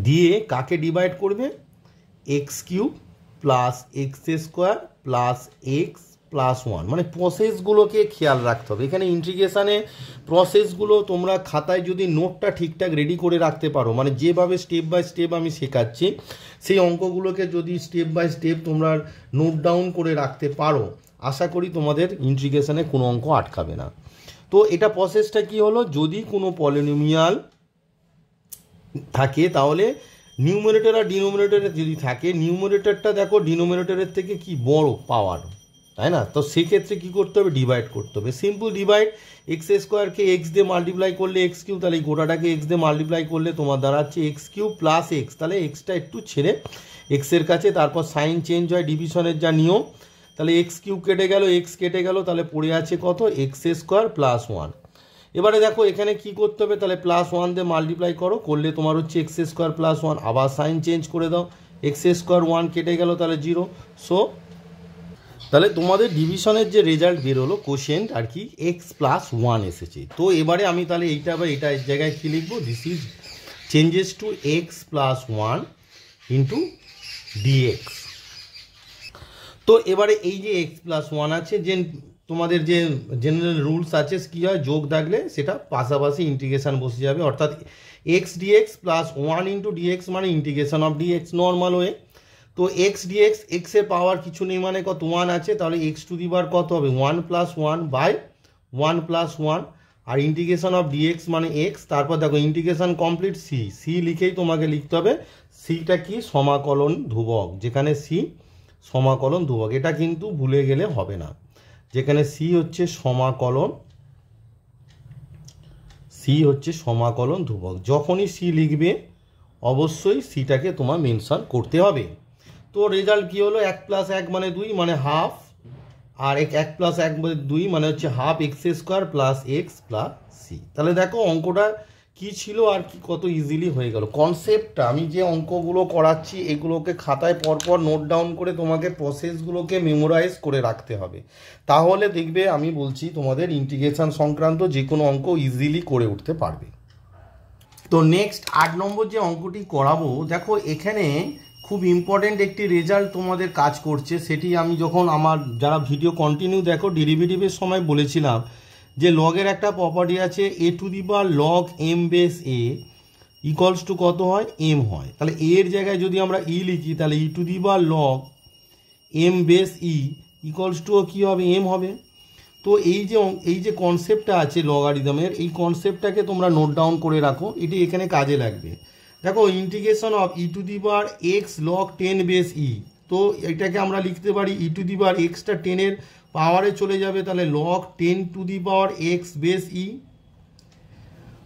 দিয়ে কাকে ডিভাইড করবে, x cube plus x square plus x plus 1। মানে প্রসেসগুলোকে খেয়াল রাখতে হবে। এখানে ইন্টিগ্রেশানে প্রসেসগুলো তোমরা খাতায় যদি নোটটা ঠিকঠাক রেডি করে রাখতে পারো, মানে যেভাবে স্টেপ বাই স্টেপ আমি শেখাচ্ছি সেই অঙ্কগুলোকে যদি স্টেপ বাই স্টেপ তোমরা নোট ডাউন করে রাখতে পারো, আশা করি তোমাদের ইন্টিগ্রেশানে কোনো অঙ্ক আটকাবে না। তো এটা প্রসেসটা কি হলো, যদি কোনো পলিনোমিয়াল থাকে তাহলে নিউমিনেটর আর ডিনোমিনেটরে যদি থাকে, নিউমিনেটরটা দেখো ডিনোমিনেটরের থেকে কি বড় পাওয়ার, তাই না? তো সেক্ষেত্রে কী করতে হবে, ডিভাইড করতে হবে। সিম্পল ডিভাইড, এক্স স্কোয়ারকে এক্স দিয়ে মাল্টিপ্লাই করলে এক্স কিউব, তাহলে এই গোটাটাকে এক্স দিয়ে মাল্টিপ্লাই করলে তোমার দাঁড়াচ্ছে এক্স কিউব প্লাস এক্স। তাহলে এক্সটা একটু ছেড়ে এক্সের কাছে, তারপর সাইন চেঞ্জ হয় ডিভিশনের যা নিয়ম, তাহলে এক্স কিউব কেটে গেল, এক্স কেটে গেল, তাহলে পড়ে আছে কত, এক্স স্কোয়ার প্লাস 1। এবারে দেখো এখানে কি করতে হবে, তাহলে প্লাস 1 দিয়ে মাল্টিপ্লাই করলে তোমার হচ্ছে এক্স স্কোয়ার প্লাস 1, আবার সাইন চেঞ্জ করে দাও, এক্স স্কোয়ার 1 কেটে গেল, তাহলে 0। সো তাহলে তোমাদের ডিভিশনের যে রেজাল্ট বেরোলো কোশেন্ট আর কি এক্স প্লাস 1 এসেছে। তো এবারে আমি তাহলে এইটা বা এটা এর জায়গায় কী লিখবো, this is changes to x plus 1 into dx. তো এবারে এই যে এক্স প্লাস 1 আছে, যে তোমাদের যে জেনারেল রুলস আছে কী হয়, যোগ থাকলে সেটা পাশাপাশি ইন্টিগ্রেশন বসে যাবে, অর্থাৎ x dx plus 1 into dx মানে integration of dx normal way. তো এক্স ডিএক্স, এক্সের পাওয়ার কিছু নেই মানে কত 1 আছে, তাহলে এক্স টু দি পাওয়ার কত হবে 1 প্লাস 1 বাই 1 প্লাস 1, আর ইন্টিগ্রেশন অফ ডিএক্স মানে এক্স। তারপর দেখো ইন্টিগ্রেশন কমপ্লিট, সি লিখেই তোমাকে লিখতে হবে সিটা কি সমাকলন ধ্রুবক, যেখানে সি সমাকলন ধ্রুবক, এটা কিন্তু ভুলে গেলে হবে না। যেখানে সি হচ্ছে সমাকলন ধ্রুবক, যখনই সি লিখবে অবশ্যই সিটাকে তোমার মেনশন করতে হবে। তো রেজাল্ট কী হলো, 1 প্লাস 1 মানে 2 মানে হাফ, আর 1 প্লাস 1 মানে 2 মানে হচ্ছে half x square plus x plus c. তাহলে দেখো অঙ্কটা কি ছিল আর কি কত ইজিলি হয়ে গেল। কনসেপ্টটা আমি যে অঙ্কগুলো করাচ্ছি এগুলোকে খাতায় পরপর নোট ডাউন করে তোমাকে প্রসেসগুলোকে মেমোরাইজ করে রাখতে হবে, তাহলে দেখবে আমি বলছি তোমাদের ইন্টিগ্রেশন সংক্রান্ত যে কোনো অঙ্ক ইজিলি করে উঠতে পারবে। তো নেক্সট 8 নম্বর যে অঙ্কটি করাবো, দেখো এখানে খুব ইম্পর্টেন্ট একটি রেজাল্ট তোমাদের কাজ করছে। সেটি আমি যখন আমার যারা ভিডিও কন্টিনিউ দেখো ডেরিভেটিভের সময় বলেছিলাম যে লগের একটা প্রপার্টি আছে a to the power log m base a equals to কত হয়, এম হয়। তাহলে এর জায়গায় যদি আমরা ই লিখি তাহলে e to the power log m base e equals to কী হবে, এম হবে। তো এই যে কনসেপ্টটা আছে লগারিদমের, এই কনসেপ্টটাকে তোমরা নোট ডাউন করে রাখো, এটি এখানে কাজে লাগবে। দেখো integration of e to the power x log 10 base e, তো এটাকে আমরা লিখতে পারি ই টু দি পাওয়ার এক্সটা 10-এর পাওয়ারে চলে যাবে, তাহলে log 10 to the power x base e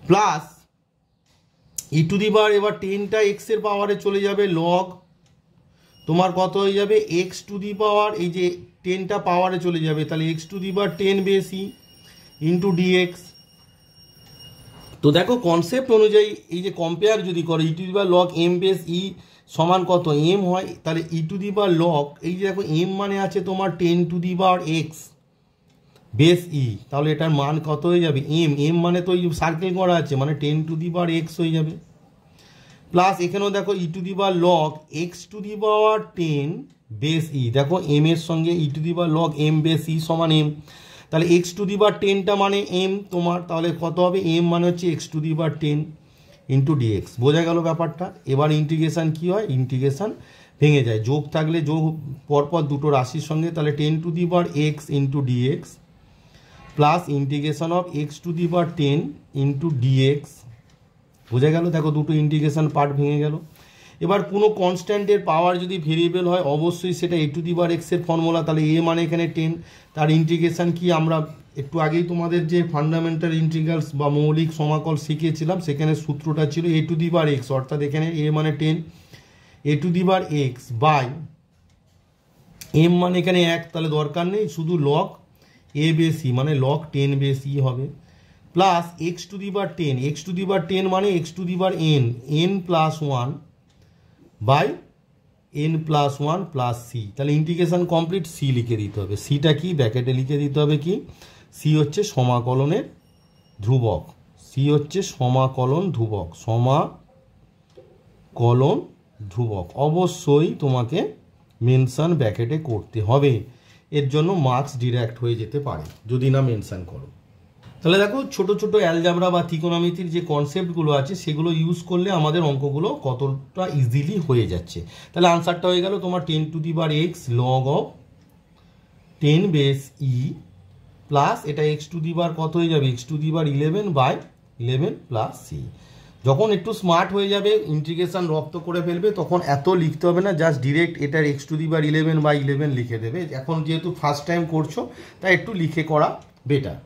plus e to the power এবার 10টা এক্সের পাওয়ারে চলে যাবে, লগ তোমার কত হয়ে যাবে এক্স টু দি পাওয়ার এই যে 10টা পাওয়ারে চলে যাবে, তাহলে x to the power 10 base e into dx. তো দেখো কনসেপ্ট অনুযায়ী এই যে কম্পেয়ার যদি করো e to the power log m base e সমান কত, এম হয়, তাহলে e to the power log এই যে দেখো এম মানে আছে তোমার 10 to the power x base e, তাহলে এটার মান কত হয়ে যাবে, এম মানে তো সার্কেল করা আছে মানে 10 টু দি পাওয়ার এক্স হয়ে যাবে, প্লাস এখানেও দেখো e to the power log x to the power 10 base e, দেখো এম এর সঙ্গে e to the power log m base e সমান এম, তাহলে এক্স টু দি বার 10টা মানে এম তোমার, তাহলে কত হবে, এম মানে হচ্ছে x to the bar 10 into d x. বোঝা গেল ব্যাপারটা। এবার ইন্টিগ্রেশন কি হয়, ইন্টিগ্রেশন ভেঙে যায়, যোগ থাকলে যোগ পরপর দুটো রাশির সঙ্গে, তাহলে 10 to the bar x into dx plus integration of x to the bar 10 into d x. বোঝা গেল, দেখো দুটো ইন্টিগ্রেশন পার্ট ভেঙে গেল। এবার কোনো কনস্ট্যান্টের পাওয়ার যদি ভেরিয়েবল হয় অবশ্যই সেটা এ টু দি বার এক্সের ফর্মুলা, তাহলে এ মানে এখানে 10, তার ইন্টিগ্রেশন কি আমরা একটু আগেই তোমাদের যে ফান্ডামেন্টাল ইন্টিগ্রালস বা মৌলিক সমাকল শিখিয়েছিলাম সেখানে সূত্রটা ছিল এ টু দি বার এক্স, অর্থাৎ এখানে এ মানে 10, a to the bar x by m মানে এখানে 1, তাহলে দরকার নেই, শুধু লগ এ বেশি মানে লগ 10 বেশি হবে, plus x to the bar 10, x to the বার 10 মানে x to the power n plus 1 by n plus 1 plus c. তাহলে ইন্টিগ্রেশন কমপ্লিট, সি লিখে দিতে হবে। সিটা কি, ব্র্যাকেটে লিখে দিতে হবে কি, সি হচ্ছে সমাকলনের ধ্রুবক, সি হচ্ছে সমাকলন ধ্রুবক, সমাকলন ধ্রুবক অবশ্যই তোমাকে মেনশন ব্র্যাকেটে করতে হবে, এর জন্য মার্কস ডিরেক্ট হয়ে যেতে পারে যদি না মেনশন করো। তাহলে দেখো ছোট ছোট অ্যালজাবরা বা ত্রিকোণমিতির যে কনসেপ্টগুলো আছে সেগুলো ইউজ করলে আমাদের অঙ্কগুলো কতটা ইজিলি হয়ে যাচ্ছে। তাহলে আনসারটা হয়ে গেল তোমার 10 to the bar x log of 10 base e plus এটা এক্স টু দি বার কত হয়ে যাবে, এক্স টু দি বার 11 বাই 11 প্লাস সি। যখন একটু স্মার্ট হয়ে যাবে, ইন্টিগ্রেশন রপ্ত করে ফেলবে, তখন এত লিখতে হবে না, জাস্ট ডিরেক্ট এটার এক্স টু দি বার 11 বাই 11 লিখে দেবে। এখন যেহেতু ফার্স্ট টাইম করছো তাই একটু লিখে করা বেটার।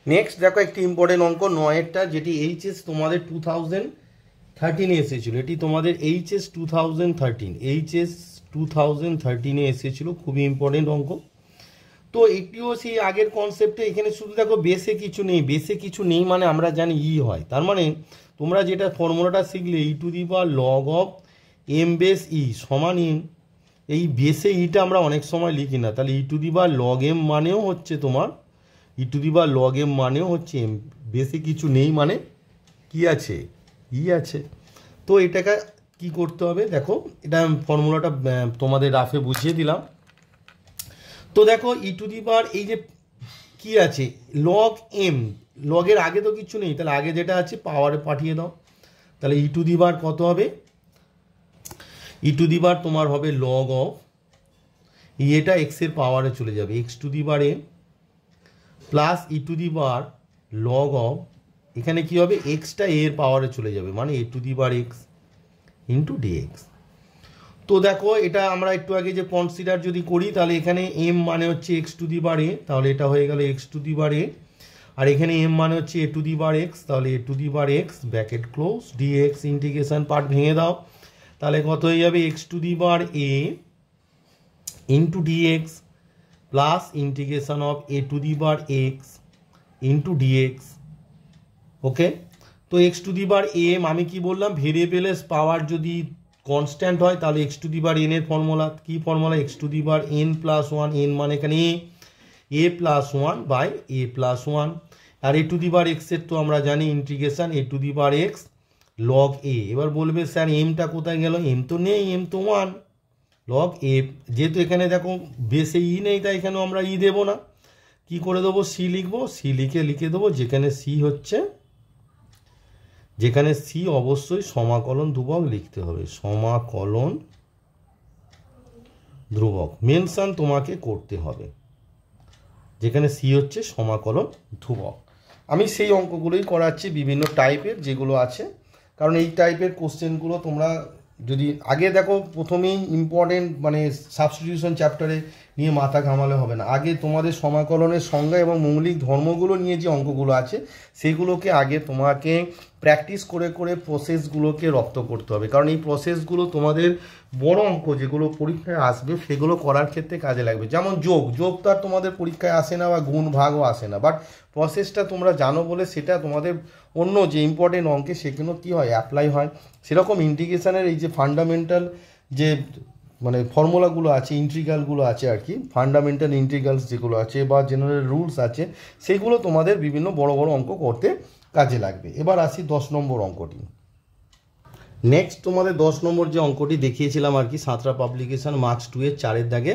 নেক্সট দেখো একটি ইম্পর্টেন্ট অঙ্ক 9এরটা, যেটি এইচএস তোমাদের 2013-এ এসেছিল, এটি তোমাদের এইচএস 2013 এসেছিল, খুবই ইম্পর্টেন্ট অঙ্ক। তো এটিও সেই আগের কনসেপ্টে, এখানে শুধু দেখো বেসে কিছু নেই, বেসে কিছু নেই মানে আমরা জানি ই হয়, তার মানে তোমরা যেটা ফর্মুলাটা শিখলে e to the power log of m base e সমান এম, এই বেসে ইটা আমরা অনেক সময় লিখি না, তাহলে e to the power log m মানেও হচ্ছে তোমার e to the power log m মানেও হচ্ছে এম, বেশি কিছু নেই মানে কি আছে, ই আছে। তো এটাকে কি করতে হবে দেখো, এটা ফর্মুলাটা তোমাদের রাফে বুঝিয়ে দিলাম। তো দেখো ই টু দি বার এই যে কি আছে লগ এম, লগের আগে তো কিছু নেই, তাহলে আগে যেটা আছে পাওয়ারে পাঠিয়ে দাও, তাহলে ই টু দি বার কত হবে, ই টু দি বার তোমার হবে লগ অফ এটা এক্সের পাওয়ারে চলে যাবে x to the power a plus e to the power log of এখানে কি হবে এক্সটা এর পাওয়ারে চলে যাবে মানে a to the bar x into dx. তো দেখো এটা আমরা একটু আগে যে কনসিডার যদি করি তাহলে এখানে এম মানে হচ্ছে এক্স টু দি বার এ, তাহলে এটা হয়ে গেল এক্স টু দি বার এ, আর এখানে এম মানে হচ্ছে এ টু দি বার এক্স, তাহলে a to the bar x bracket close dx integration part ভেঙে দাও, তাহলে কত হয়ে যাবে x to the power a into dx plus integration of a to the bar x into dx. Okay, তো x to the power m আমি কি বললাম, ভেরিয়েবলের পাওয়ার যদি কনস্ট্যান্ট হয় তাহলে x to the power n এর ফর্মুলা কি, formula x to the power n plus one, N মানে এখানে a plus one by a plus one, আর এ টু দি বার এক্সের তো আমরা জানি integration a to the bar x log a. এবার বলবে স্যার এমটা কোথায় গেল, এম তো নেই, এম তো ওয়ান, লগ এ, যেহেতু এখানে দেখো বেসে ই নেই তাই এখানেও আমরা ই দেবো না, কি করে দেবো সি লিখবো, সি লিখে দেবো যেখানে সি হচ্ছে, যেখানে সি অবশ্যই সমাকলন ধ্রুবক লিখতে হবে, সমাকলন ধ্রুবক মেনশন তোমাকে করতে হবে, যেখানে সি হচ্ছে সমাকলন ধ্রুবক। আমি সেই অঙ্কগুলোই করাচ্ছি বিভিন্ন টাইপের যেগুলো আছে, কারণ এই টাইপের কোশ্চেনগুলো তোমরা যদি আগে দেখো প্রথমেই ইম্পর্টেন্ট মানে সাবস্টিটিউশন চ্যাপ্টারে নিয়ে মাথা ঘামালে হবে না, আগে তোমাদের সমাকলনের সংজ্ঞা এবং মৌলিক ধর্মগুলো নিয়ে যে অঙ্কগুলো আছে সেগুলোকে আগে তোমাকে প্র্যাকটিস করে করে প্রসেসগুলোকে রপ্ত করতে হবে, কারণ এই প্রসেসগুলো তোমাদের বড় অঙ্ক যেগুলো পরীক্ষায় আসবে সেগুলো করার ক্ষেত্রে কাজে লাগবে। যেমন যোগ তো আর তোমাদের পরীক্ষায় আসে না বা গুণ ভাগও আসে না, বাট প্রসেসটা তোমরা জানো বলে সেটা তোমাদের অন্য যে ইম্পর্টেন্ট অঙ্কে সেগুলো কী হয় অ্যাপ্লাই হয়। সেরকম ইন্টিগ্রেশনের এই যে ফান্ডামেন্টাল যে মানে ফর্মুলাগুলো আছে, ইন্টিগ্রালগুলো আছে আর কি, ফান্ডামেন্টাল ইন্টিগ্রালস যেগুলো আছে বা জেনারেল রুলস আছে সেগুলো তোমাদের বিভিন্ন বড় বড় অঙ্ক করতে কাজে লাগবে। এবার আসি 10 নম্বর অঙ্কটি। নেক্সট তোমাদের 10 নম্বর যে অঙ্কটি দেখিয়েছিলাম আর কি, সাঁতরা পাবলিকেশন মার্কস 2 এর 4 দাগে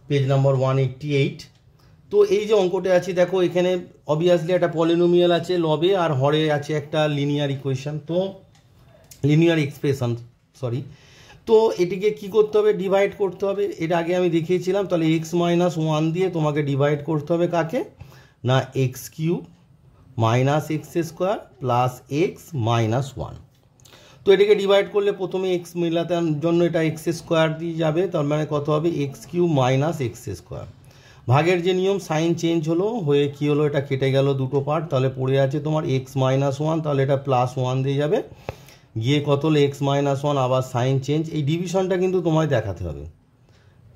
পেজ নাম্বার 188। তো এই যে অঙ্কটা আছে দেখো, এখানে অবভিয়াসলি একটা পলিনোমিয়াল আছে লবে, আর হরে আছে একটা লিনিয়ার ইকুয়েশন, তো লিনিয়ার এক্সপ্রেশন সরি। তো এটিকে কি করতে হবে, ডিভাইড করতে হবে। এটা আগে আমি দেখিয়েছিলাম। তাহলে x-1 দিয়ে তোমাকে ডিভাইড করতে হবে কাকে না, x³ - x² + x-1। তো এটাকে ডিভাইড করলে প্রথমে x মেলাতার জন্য এটা x² দিয়ে যাবে, তার মানে কত হবে x³ - x²। ভাগের যে নিয়ম, সাইন চেঞ্জ হলো, হয়ে কি হলো, এটা কেটে গেল দুটো পার্ট, তাহলে পড়ে আছে তোমার x-1, তাহলে এটা +1 দিয়ে যাবে, গিয়ে কত হলো x-1, আবার সাইন চেঞ্জ। এই ডিভিশনটা কিন্তু তোমায় দেখাতে হবে,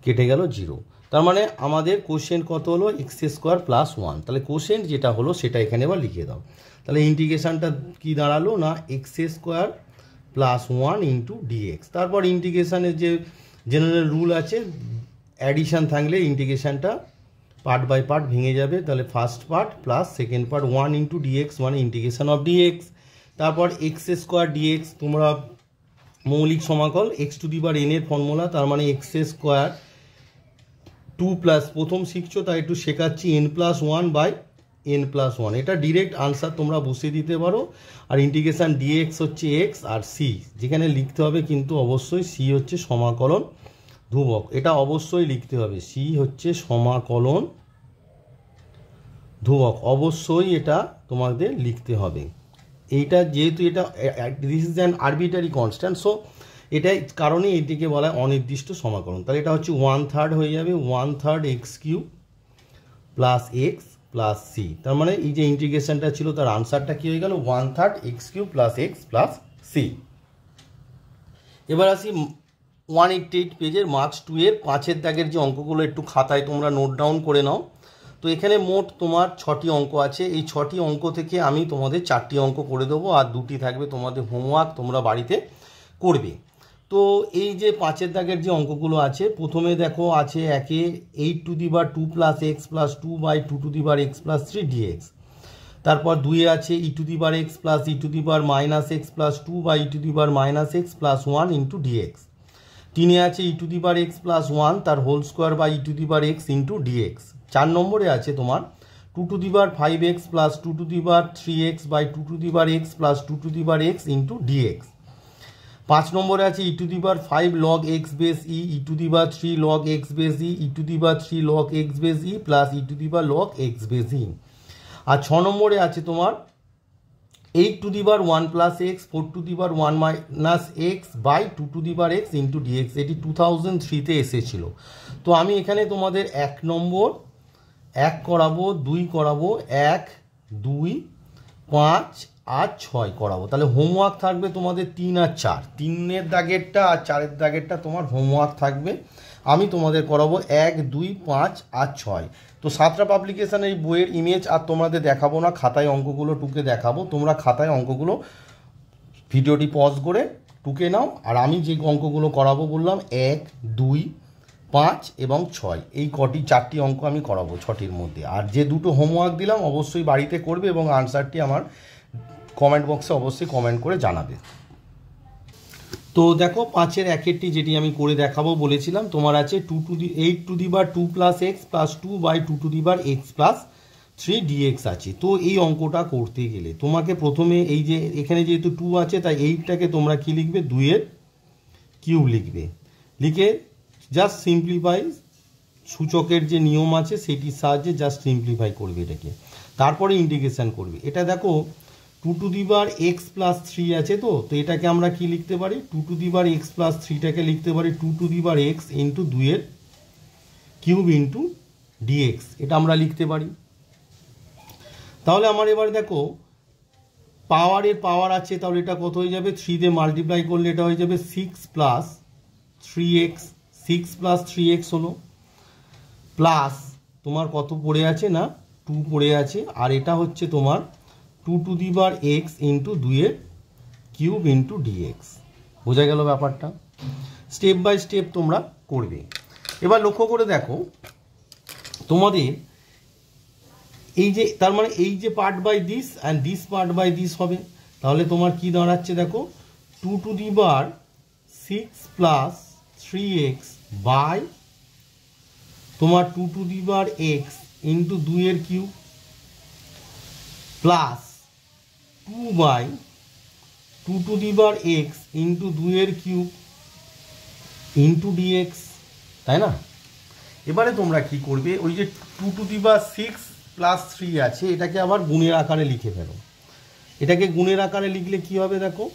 কেটে গেল 0। তার মানে আমাদের কোশেন্ট কত হলো x² + 1। তাহলে কোশেন্ট যেটা হলো সেটা এখানে এবার লিখে দাও। তাহলে ইন্টিগ্রেশনটা কি দাঁড়ালো না, x² + 1 × dx। তারপর ইন্টিগ্রেশনের যে জেনারেল রুল আছে, অ্যাডিশন থাকলে ইন্টিগ্রেশনটা পার্ট বাই পার্ট ভেঙে যাবে। তাহলে first part plus second part 1 × dx মানে ইন্টিগ্রেশন অফ dx। তারপর x² dx, তোমরা মৌলিক সমাকল x⁴n এর ফর্মুলা, তার মানে x² 2+, প্রথম শিখছো তাই একটু শেখাচ্ছি, n+1/n+1। এটা ডিরেক্ট আনসার তোমরা বসিয়ে দিতে পারো। আর ইন্টিগ্রেশন dx হচ্ছে x, আর c যেখানে লিখতে হবে কিন্তু অবশ্যই c হচ্ছে সমাকলন ধ্রুবক, এটা অবশ্যই লিখতে হবে, c হচ্ছে সমাকলন ধ্রুবক, অবশ্যই এটা তোমাদের লিখতে হবে। এইটা যেহেতু এটা this is an arbitrary constant, so এটাই কারণে এটিকে বলা হয় অনির্দিষ্ট সমাকলন। তাহলে এটা হচ্ছে 1/3 হয়ে যাবে, 1/3 x³ + x + c। তার মানে এই যে ইন্টিগ্রেশনটা ছিল তার আনসারটা কি হয়ে গেল, 1/3 x³ + x + c। এবার আসি 188 পেজের মার্কস 2 এর 5-এর দাগের যে অঙ্কগুলো, একটু খাতায় তোমরা নোট ডাউন করে নাও। তো এখানে মোট তোমার 6টি অঙ্ক আছে। এই 6টি অঙ্ক থেকে আমি তোমাদের 4টি অঙ্ক করে দেবো, আর 2টি থাকবে তোমাদের হোমওয়ার্ক, তোমরা বাড়িতে করবে। তো এই যে 5-এর দাগের যে অঙ্কগুলো আছে, প্রথমে দেখো আছে একে 8⁴ + x + 2/2x + 3 dx। তারপর 2-এ আছে e⁴x + e⁻x + 2/e⁻x + 1 × dx। 3-এ আছে e⁻x + 1 তার হোল স্কোয়ার বা e⁻x × dx। 4 নম্বরে আছে তোমার 2⁵x + 2⁵3x/2⁻x + 2⁻x × dx। 5 নম্বরে আছে e⁵ log x base e, e⁵ log x base e, e⁵ log x base e + e log x base e। আর 6 নম্বরে আছে তোমার 8⁴1 + x 4⁴1 - x/2⁵x × dx। এটি 2003-তে এসেছিল। তো আমি এখানে তোমাদের 1 নম্বর 1 করাবো, 2 করাবো, 1, 2, 5 আর 6 করাবো। তাহলে হোমওয়ার্ক থাকবে তোমাদের 3 আর 4, 3-এর দাগেরটা আর 4-এর দাগেরটা তোমার হোমওয়ার্ক থাকবে। আমি তোমাদের করাবো 1, 2, 5 আর 6। তো সাতরা পাবলিকেশনের এই বইয়ের ইমেজ আর তোমাদের দেখাবো না, খাতায় অঙ্কগুলো টুকে দেখাবো। তোমরা খাতায় অঙ্কগুলো ভিডিওটি পজ করে টুকে নাও। আর আমি যে অঙ্কগুলো করাবো বললাম 1, 2, 5 এবং 6, এই 4টি অঙ্ক আমি করাবো 6টির মধ্যে। আর যে 2টো হোমওয়ার্ক দিলাম অবশ্যই বাড়িতে করবে এবং আনসারটি আমার কমেন্ট বক্সে অবশ্যই কমেন্ট করে জানাবে। তো দেখো 5-এর 1-এরটি যেটি আমি করে দেখাবো বলেছিলাম, তোমার আছে 8⁵2 + x + 2/2⁵x + 3 dx আছে। তো এই অঙ্কটা করতে গেলে তোমাকে প্রথমে এই যে এখানে যেহেতু 2 আছে তাই 8টাকে তোমরা কি লিখবে, 2-এর কিউব লিখবে, লিখে জাস্ট সিম্পলিফাই, সূচকের যে নিয়ম আছে সেটির সাহায্যে জাস্ট সিম্পলিফাই করবে এটাকে, তারপরে ইন্টিগ্রেশন করবে। এটা দেখো 2⁵x + 3 আছে, তো এটাকে আমরা কি লিখতে পারি, 2⁵x + 3টাকে লিখতে পারি 2⁵x × 2-এর কিউব × dx, এটা আমরা লিখতে পারি। তাহলে আমার এবার দেখো পাওয়ারের পাওয়ার আছে, তাহলে এটা কত হয়ে যাবে, 3 দিয়ে মাল্টিপ্লাই করলে এটা হয়ে যাবে 6 + 3x, 6 + 3x হলো, প্লাস তোমার কত পড়ে আছে না 2 পড়ে আছে, আর এটা হচ্ছে তোমার 2⁵x × 2-এর কিউব × dx। বোঝা গেল ব্যাপারটা? স্টেপ বাই স্টেপ তোমরা করবে। এবার লক্ষ্য করে দেখো তোমাদের এই যে, তার মানে এই যে part by this and this part by this হবে। তাহলে তোমার কি দাঁড়াচ্ছে দেখো, 2⁵6 + 3x বাই তোমার 2⁵x into 2 cube plus 2/2 x into 2 cube into d x, তাই না? এবারে তোমরা কি করবে, ওই যে 2⁻6 + 3 আছে এটাকে আবার গুণের আকারে লিখে ফেলো। এটাকে গুণের আকারে লিখলে কি হবে দেখো,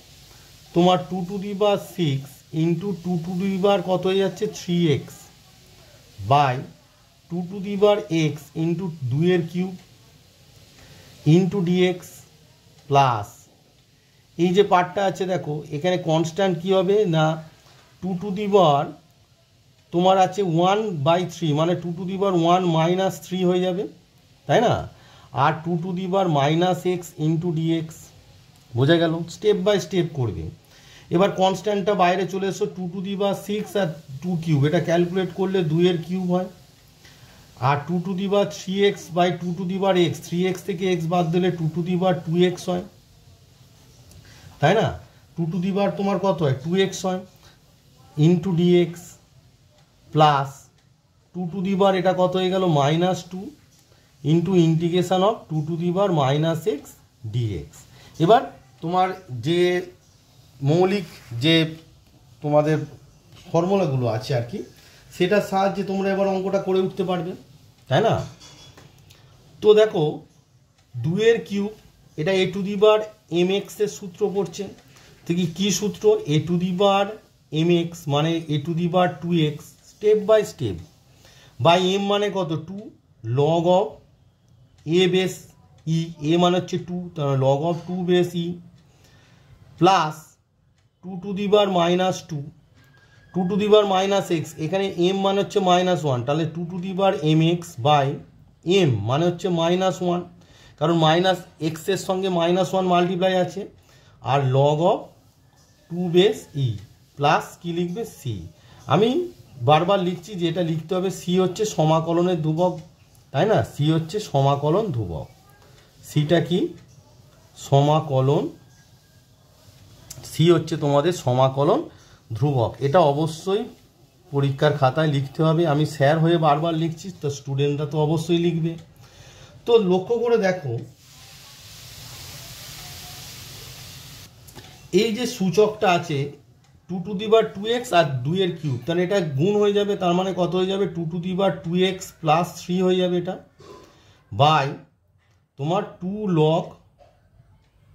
তোমার 2⁻6 ইন্টু 2 কত হয়ে যাচ্ছে 3x by 2x into 2 cube into dx plus এই যে পার্টটা আছে দেখো এখানে কনস্ট্যান্ট কি হবে না 2 তোমার আছে 1/3 মানে 2⁻1 - 3 হয়ে যাবে, তাই না? আর 2⁻x ইন্টু ডিএক্স, বোঝা গেল? স্টেপ বাই স্টেপ করবে। এবার কনস্ট্যান্টটা বাইরে চলে এসো, 2⁻6 আর 2 কিউব, এটা ক্যালকুলেট করলে 2 কিউব হয়। আর 2⁻3x বাই 2x, 3x থেকে x বাদ দিলে 2⁻2x হয়, তাই না? 2 তোমার কত হয় 2x হয় ইন্টু ডিএক্স প্লাস 2 এটা কত হয়ে গেল -2 into integration of 2⁻x dx. এবার তোমার যে মৌলিক যে তোমাদের ফর্মুলাগুলো আছে আর কি, সেটার সাহায্যে তোমরা এবার অঙ্কটা করে উঠতে পারবে, তাই না? তো দেখো 2 কিউব এটা a⁴mx এর সূত্র পড়ছে, তো কি সূত্র, a⁴mx মানে a⁴2x, step by step, by m মানে কত 2 log of a base e, a মানে হচ্ছে 2 তাহলে log of 2 base e plus 2⁻−2 2⁻−x, এখানে m মানে হচ্ছে -1 তাহলে 2⁻mx বাই m মানে হচ্ছে -1 কারণ -x এর সঙ্গে -1 মাল্টিপ্লাই আছে, আর log of 2 base e plus কি লিখবে c। আমি বারবার লিখছি যে এটা লিখতে হবে, c হচ্ছে সমাকলনের ধ্রুবক, তাই না? c হচ্ছে সমাকলন ধ্রুবক, cটা কি সমাকলন, c হচ্ছে তোমাদের সমাকলন ধ্রুবক। এটা অবশ্যই পরীক্ষার খাতায় লিখতে হবে, আমি স্যার হয়ে বারবার লিখছি, তো স্টুডেন্টরা তো অবশ্যই লিখবে। তো লক্ষ্য করে দেখো এই যে সূচকটা আছে 2⁻2x আর 2 কিউব, তাহলে এটা গুণ হয়ে যাবে, তার মানে কত হয়ে যাবে 2⁻2x প্লাস 3 হয়ে যাবে এটা, বাই তোমার 2 log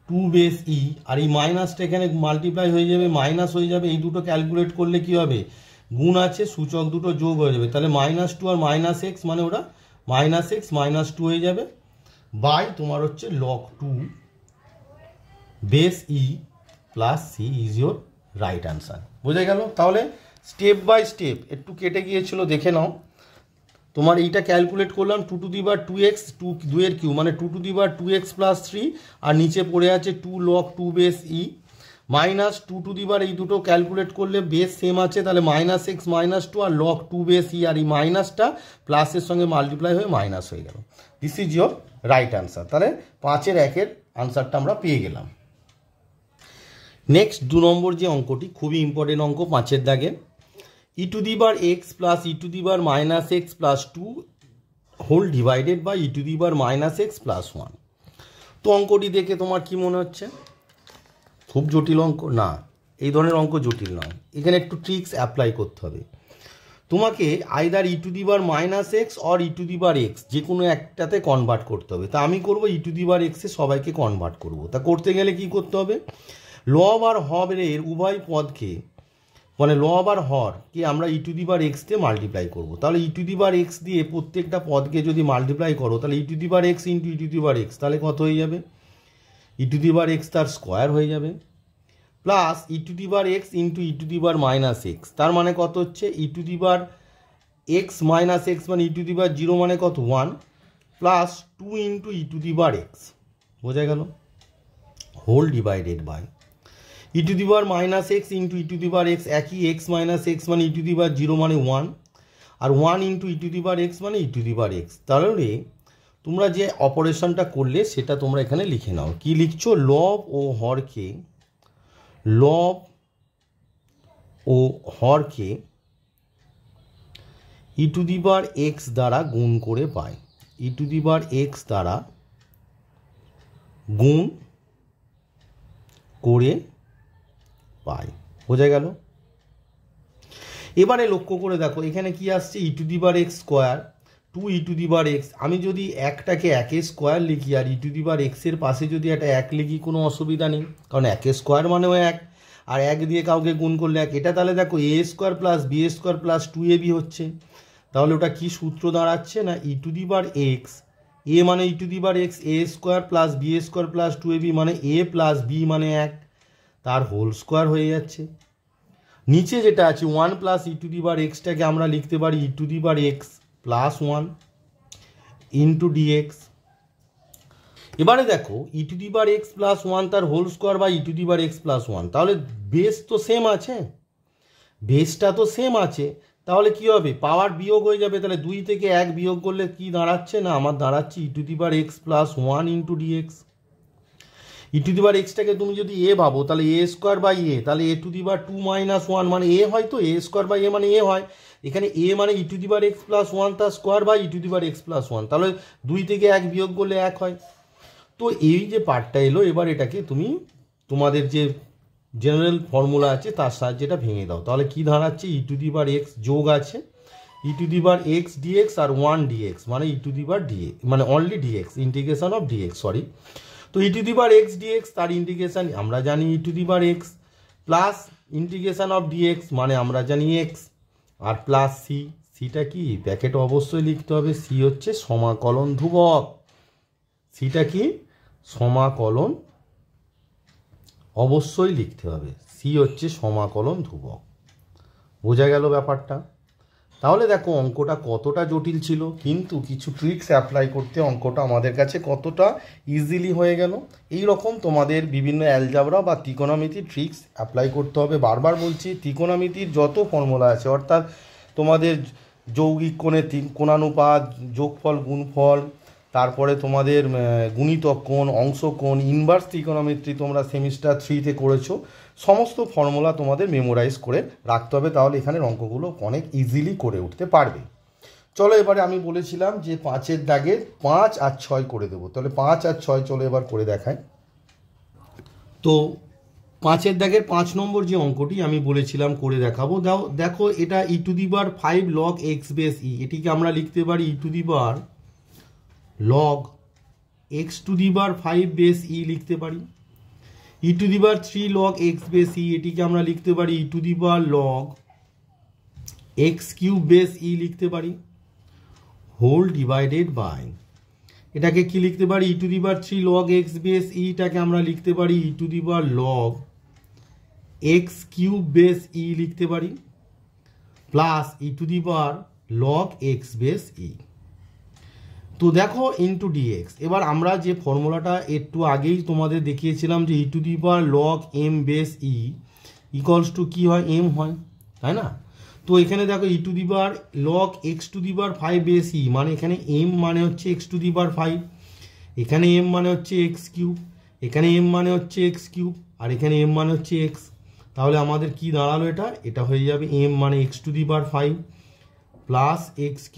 2 বেস ই, আর এই মাইনাসটা এখানে মাল্টিপ্লাই হয়ে যাবে, মাইনাস হয়ে যাবে, এই দুটো ক্যালকুলেট করলে কি হবে গুণ আছে সূচক দুটো যোগ হয়ে যাবে, তাহলে -2 আর -x মানে ওটা -x -2 হয়ে যাবে, বাই তোমার হচ্ছে log 2 base e plus c is your right answer. বোঝা গেল? তাহলে স্টেপ বাই স্টেপ, একটু কেটে গিয়েছিল দেখে নাও, তোমার এইটা ক্যালকুলেট করলাম 2⁻2x 2 কিউব মানে 2⁻2x প্লাস 3, আর নিচে পড়ে আছে 2 log 2 বেস ই মাইনাস 2 এই দুটো ক্যালকুলেট করলে বেস সেম আছে, তাহলে -x -2 আর log 2 বেস ই, আর এই মাইনাসটা প্লাসের সঙ্গে মাল্টিপ্লাই হয়ে মাইনাস হয়ে গেল। This is your right answer. তাহলে 5-এর 1-এর আনসারটা আমরা পেয়ে গেলাম। নেক্সট 2 নম্বর যে অঙ্কটি খুবই ইম্পর্টেন্ট অঙ্ক 5-এর দাগে, e⁻x plus e⁻−x plus 2 whole divided by e⁻−x plus 1। তো অঙ্কটি দেখে তোমার কি মনে হচ্ছে খুব জটিল অঙ্ক? না, এই ধরনের অঙ্ক জটিল নয়, এখানে একটু ট্রিক্স অ্যাপ্লাই করতে হবে তোমাকে, আইদার e⁻−x অর e⁻x যে কোনো একটাতে কনভার্ট করতে হবে। তা আমি করবো e⁻x এ সবাইকে কনভার্ট করব। তা করতে গেলে কি করতে হবে, লব আর হরের উভয় পদকে মানে লব আর হরকে আমরা e⁻x দিয়ে মাল্টিপ্লাই করবো। তাহলে e⁻x দিয়ে প্রত্যেকটা পদকে যদি মাল্টিপ্লাই করো তাহলে e⁻x ইন্টু e⁻x, তাহলে কত হয়ে যাবে e⁻x তার স্কোয়ার হয়ে যাবে, প্লাস e⁻x ইন্টু e⁻−x, তার মানে কত হচ্ছে e⁻x - x মানে e⁻0 মানে কত 1, প্লাস 2 ইন্টু e⁻x, বোঝা গেল, whole divided by e⁻−x into e⁻x, একই x - x মানে e⁻0 মানে 1, আর 1 ইন্টু e⁻x মানে e⁻x। তাহলে তোমরা যে অপারেশনটা করলে সেটা তোমরা এখানে লিখে নাও। কি লিখছো, লব ও হরকে e⁻x দ্বারা গুণ করে পাই, e⁻x দ্বারা গুণ করে পাই। বোঝা গেল? এবারে লক্ষ্য করে দেখো এখানে কি আসছে, e⁻x স্কোয়ার 2e⁻x। আমি যদি একটাকে 1 স্কোয়ার লিখি আর e⁻x এর পাশে যদি একটা 1 লিখি কোনো অসুবিধা নেই, কারণ 1 স্কোয়ার মানেও 1, আর 1 দিয়ে কাউকে গুণ করলে 1। এটা তাহলে দেখো a square plus b square plus 2ab হচ্ছে। তাহলে ওটা কি সূত্র দাঁড়াচ্ছে না, e⁻x, a মানে e⁻x, a square plus b square plus 2ab মানে a প্লাস b মানে 1, তার হোল স্কোয়ার হয়ে যাচ্ছে। নিচে যেটা আছে 1 প্লাস e⁻xটাকে আমরা লিখতে পারি e⁻x প্লাস 1 ইন্টু dx। এবারে দেখো e⁻x প্লাস 1 তার হোল স্কোয়ার বা e⁻x প্লাস 1, তাহলে বেস তো সেম আছে, বেসটা তো সেম আছে, তাহলে কি হবে, পাওয়ার বিয়োগ হয়ে যাবে। তাহলে 2 থেকে 1 বিয়োগ করলে কি দাঁড়াচ্ছে না, আমার দাঁড়াচ্ছে e⁻x প্লাস 1 ইন্টু dx। e⁻xটাকে তুমি যদি a ভাবো তাহলে a স্কোয়ার বাই a, তাহলে a⁻2 মাইনাস 1 মানে a হয়, তো a স্কোয়ার বাই a মানে a হয়। এখানে a মানে e⁻x প্লাস 1 তার স্কোয়ার বাই e⁻x প্লাস 1, তাহলে 2 থেকে 1 বিয়োগ করলে 1 হয়। তো এই যে পার্টটা এলো, এবার এটাকে তুমি তোমাদের যে জেনারেল ফর্মুলা আছে তার সাহায্যে এটা ভেঙে দাও। তাহলে কি দাঁড়াচ্ছে, e⁻x যোগ আছে e⁻x dx আর 1 dx মানে e⁻dx মানে only dx, integration of dx, sorry. তো e⁻x dx তার ইন্টিগ্রেশন আমরা জানি e⁻x plus integration of dx মানে আমরা জানি x, আর প্লাস c, সিটা কি প্যাকেট অবশ্যই লিখতে হবে, c হচ্ছে সমাকলন ধ্রুবক, সিটা কি সমাকলন অবশ্যই লিখতে হবে, c হচ্ছে সমাকলন ধ্রুবক। বোঝা গেল ব্যাপারটা? তাহলে দেখো অঙ্কটা কতটা জটিল ছিল, কিন্তু কিছু ট্রিক্স অ্যাপ্লাই করতে অঙ্কটা আমাদের কাছে কতটা ইজিলি হয়ে গেল। এই রকম তোমাদের বিভিন্ন অ্যালজাবরা বা ত্রিকোণমিতির ট্রিক্স অ্যাপ্লাই করতে হবে। বারবার বলছি, ত্রিকোণমিতির যত ফর্মুলা আছে, অর্থাৎ তোমাদের যৌগিক কোণের কোণানুপাত, যোগফল, গুণফল, তারপরে তোমাদের গুণিতক কোণ, অংশ কোণ, ইনভার্স ত্রিকোণমিতি তোমরা সেমিস্টার 3-তে করেছো, সমস্ত ফর্মুলা তোমাদের মেমোরাইজ করে রাখতে হবে, তাহলে এখানের অঙ্কগুলো অনেক ইজিলি করে উঠতে পারবে। চলো এবারে আমি বলেছিলাম যে 5-এর দাগে 5 আর 6 করে দেবো, তাহলে 5 আর 6 চলো এবার করে দেখাই। তো 5-এর দাগের 5 নম্বর যে অঙ্কটি আমি বলেছিলাম করে দেখাবো, দেখো এটা e⁵ log x base e, এটিকে আমরা লিখতে পারি e⁵ log x⁵ base e লিখতে পারি। e⁵ log x base e, এটিকে আমরা লিখতে পারি e⁵ log x³ base e লিখতে পারি, হোল ডিভাইডেড বাই, এটাকে কি লিখতে পারি e⁵ log x base e, এটাকে আমরা লিখতে পারি e⁵ log x³ base e লিখতে পারি, plus e⁵ log x base e। তো দেখো ইন্টু dx। এবার আমরা যে ফর্মুলাটা একটু আগেই তোমাদের দেখিয়েছিলাম যে e⁵ log m base e equals to কী হয়, m হয়, তাই না? তো এখানে দেখো e⁵ log x⁵ base e মানে এখানে m মানে হচ্ছে x⁵, এখানে m মানে হচ্ছে x³, এখানে m মানে হচ্ছে x³ আর এখানে m মানে হচ্ছে x। তাহলে আমাদের কি দাঁড়ালো, এটা হয়ে যাবে m মানে x⁵ plus x³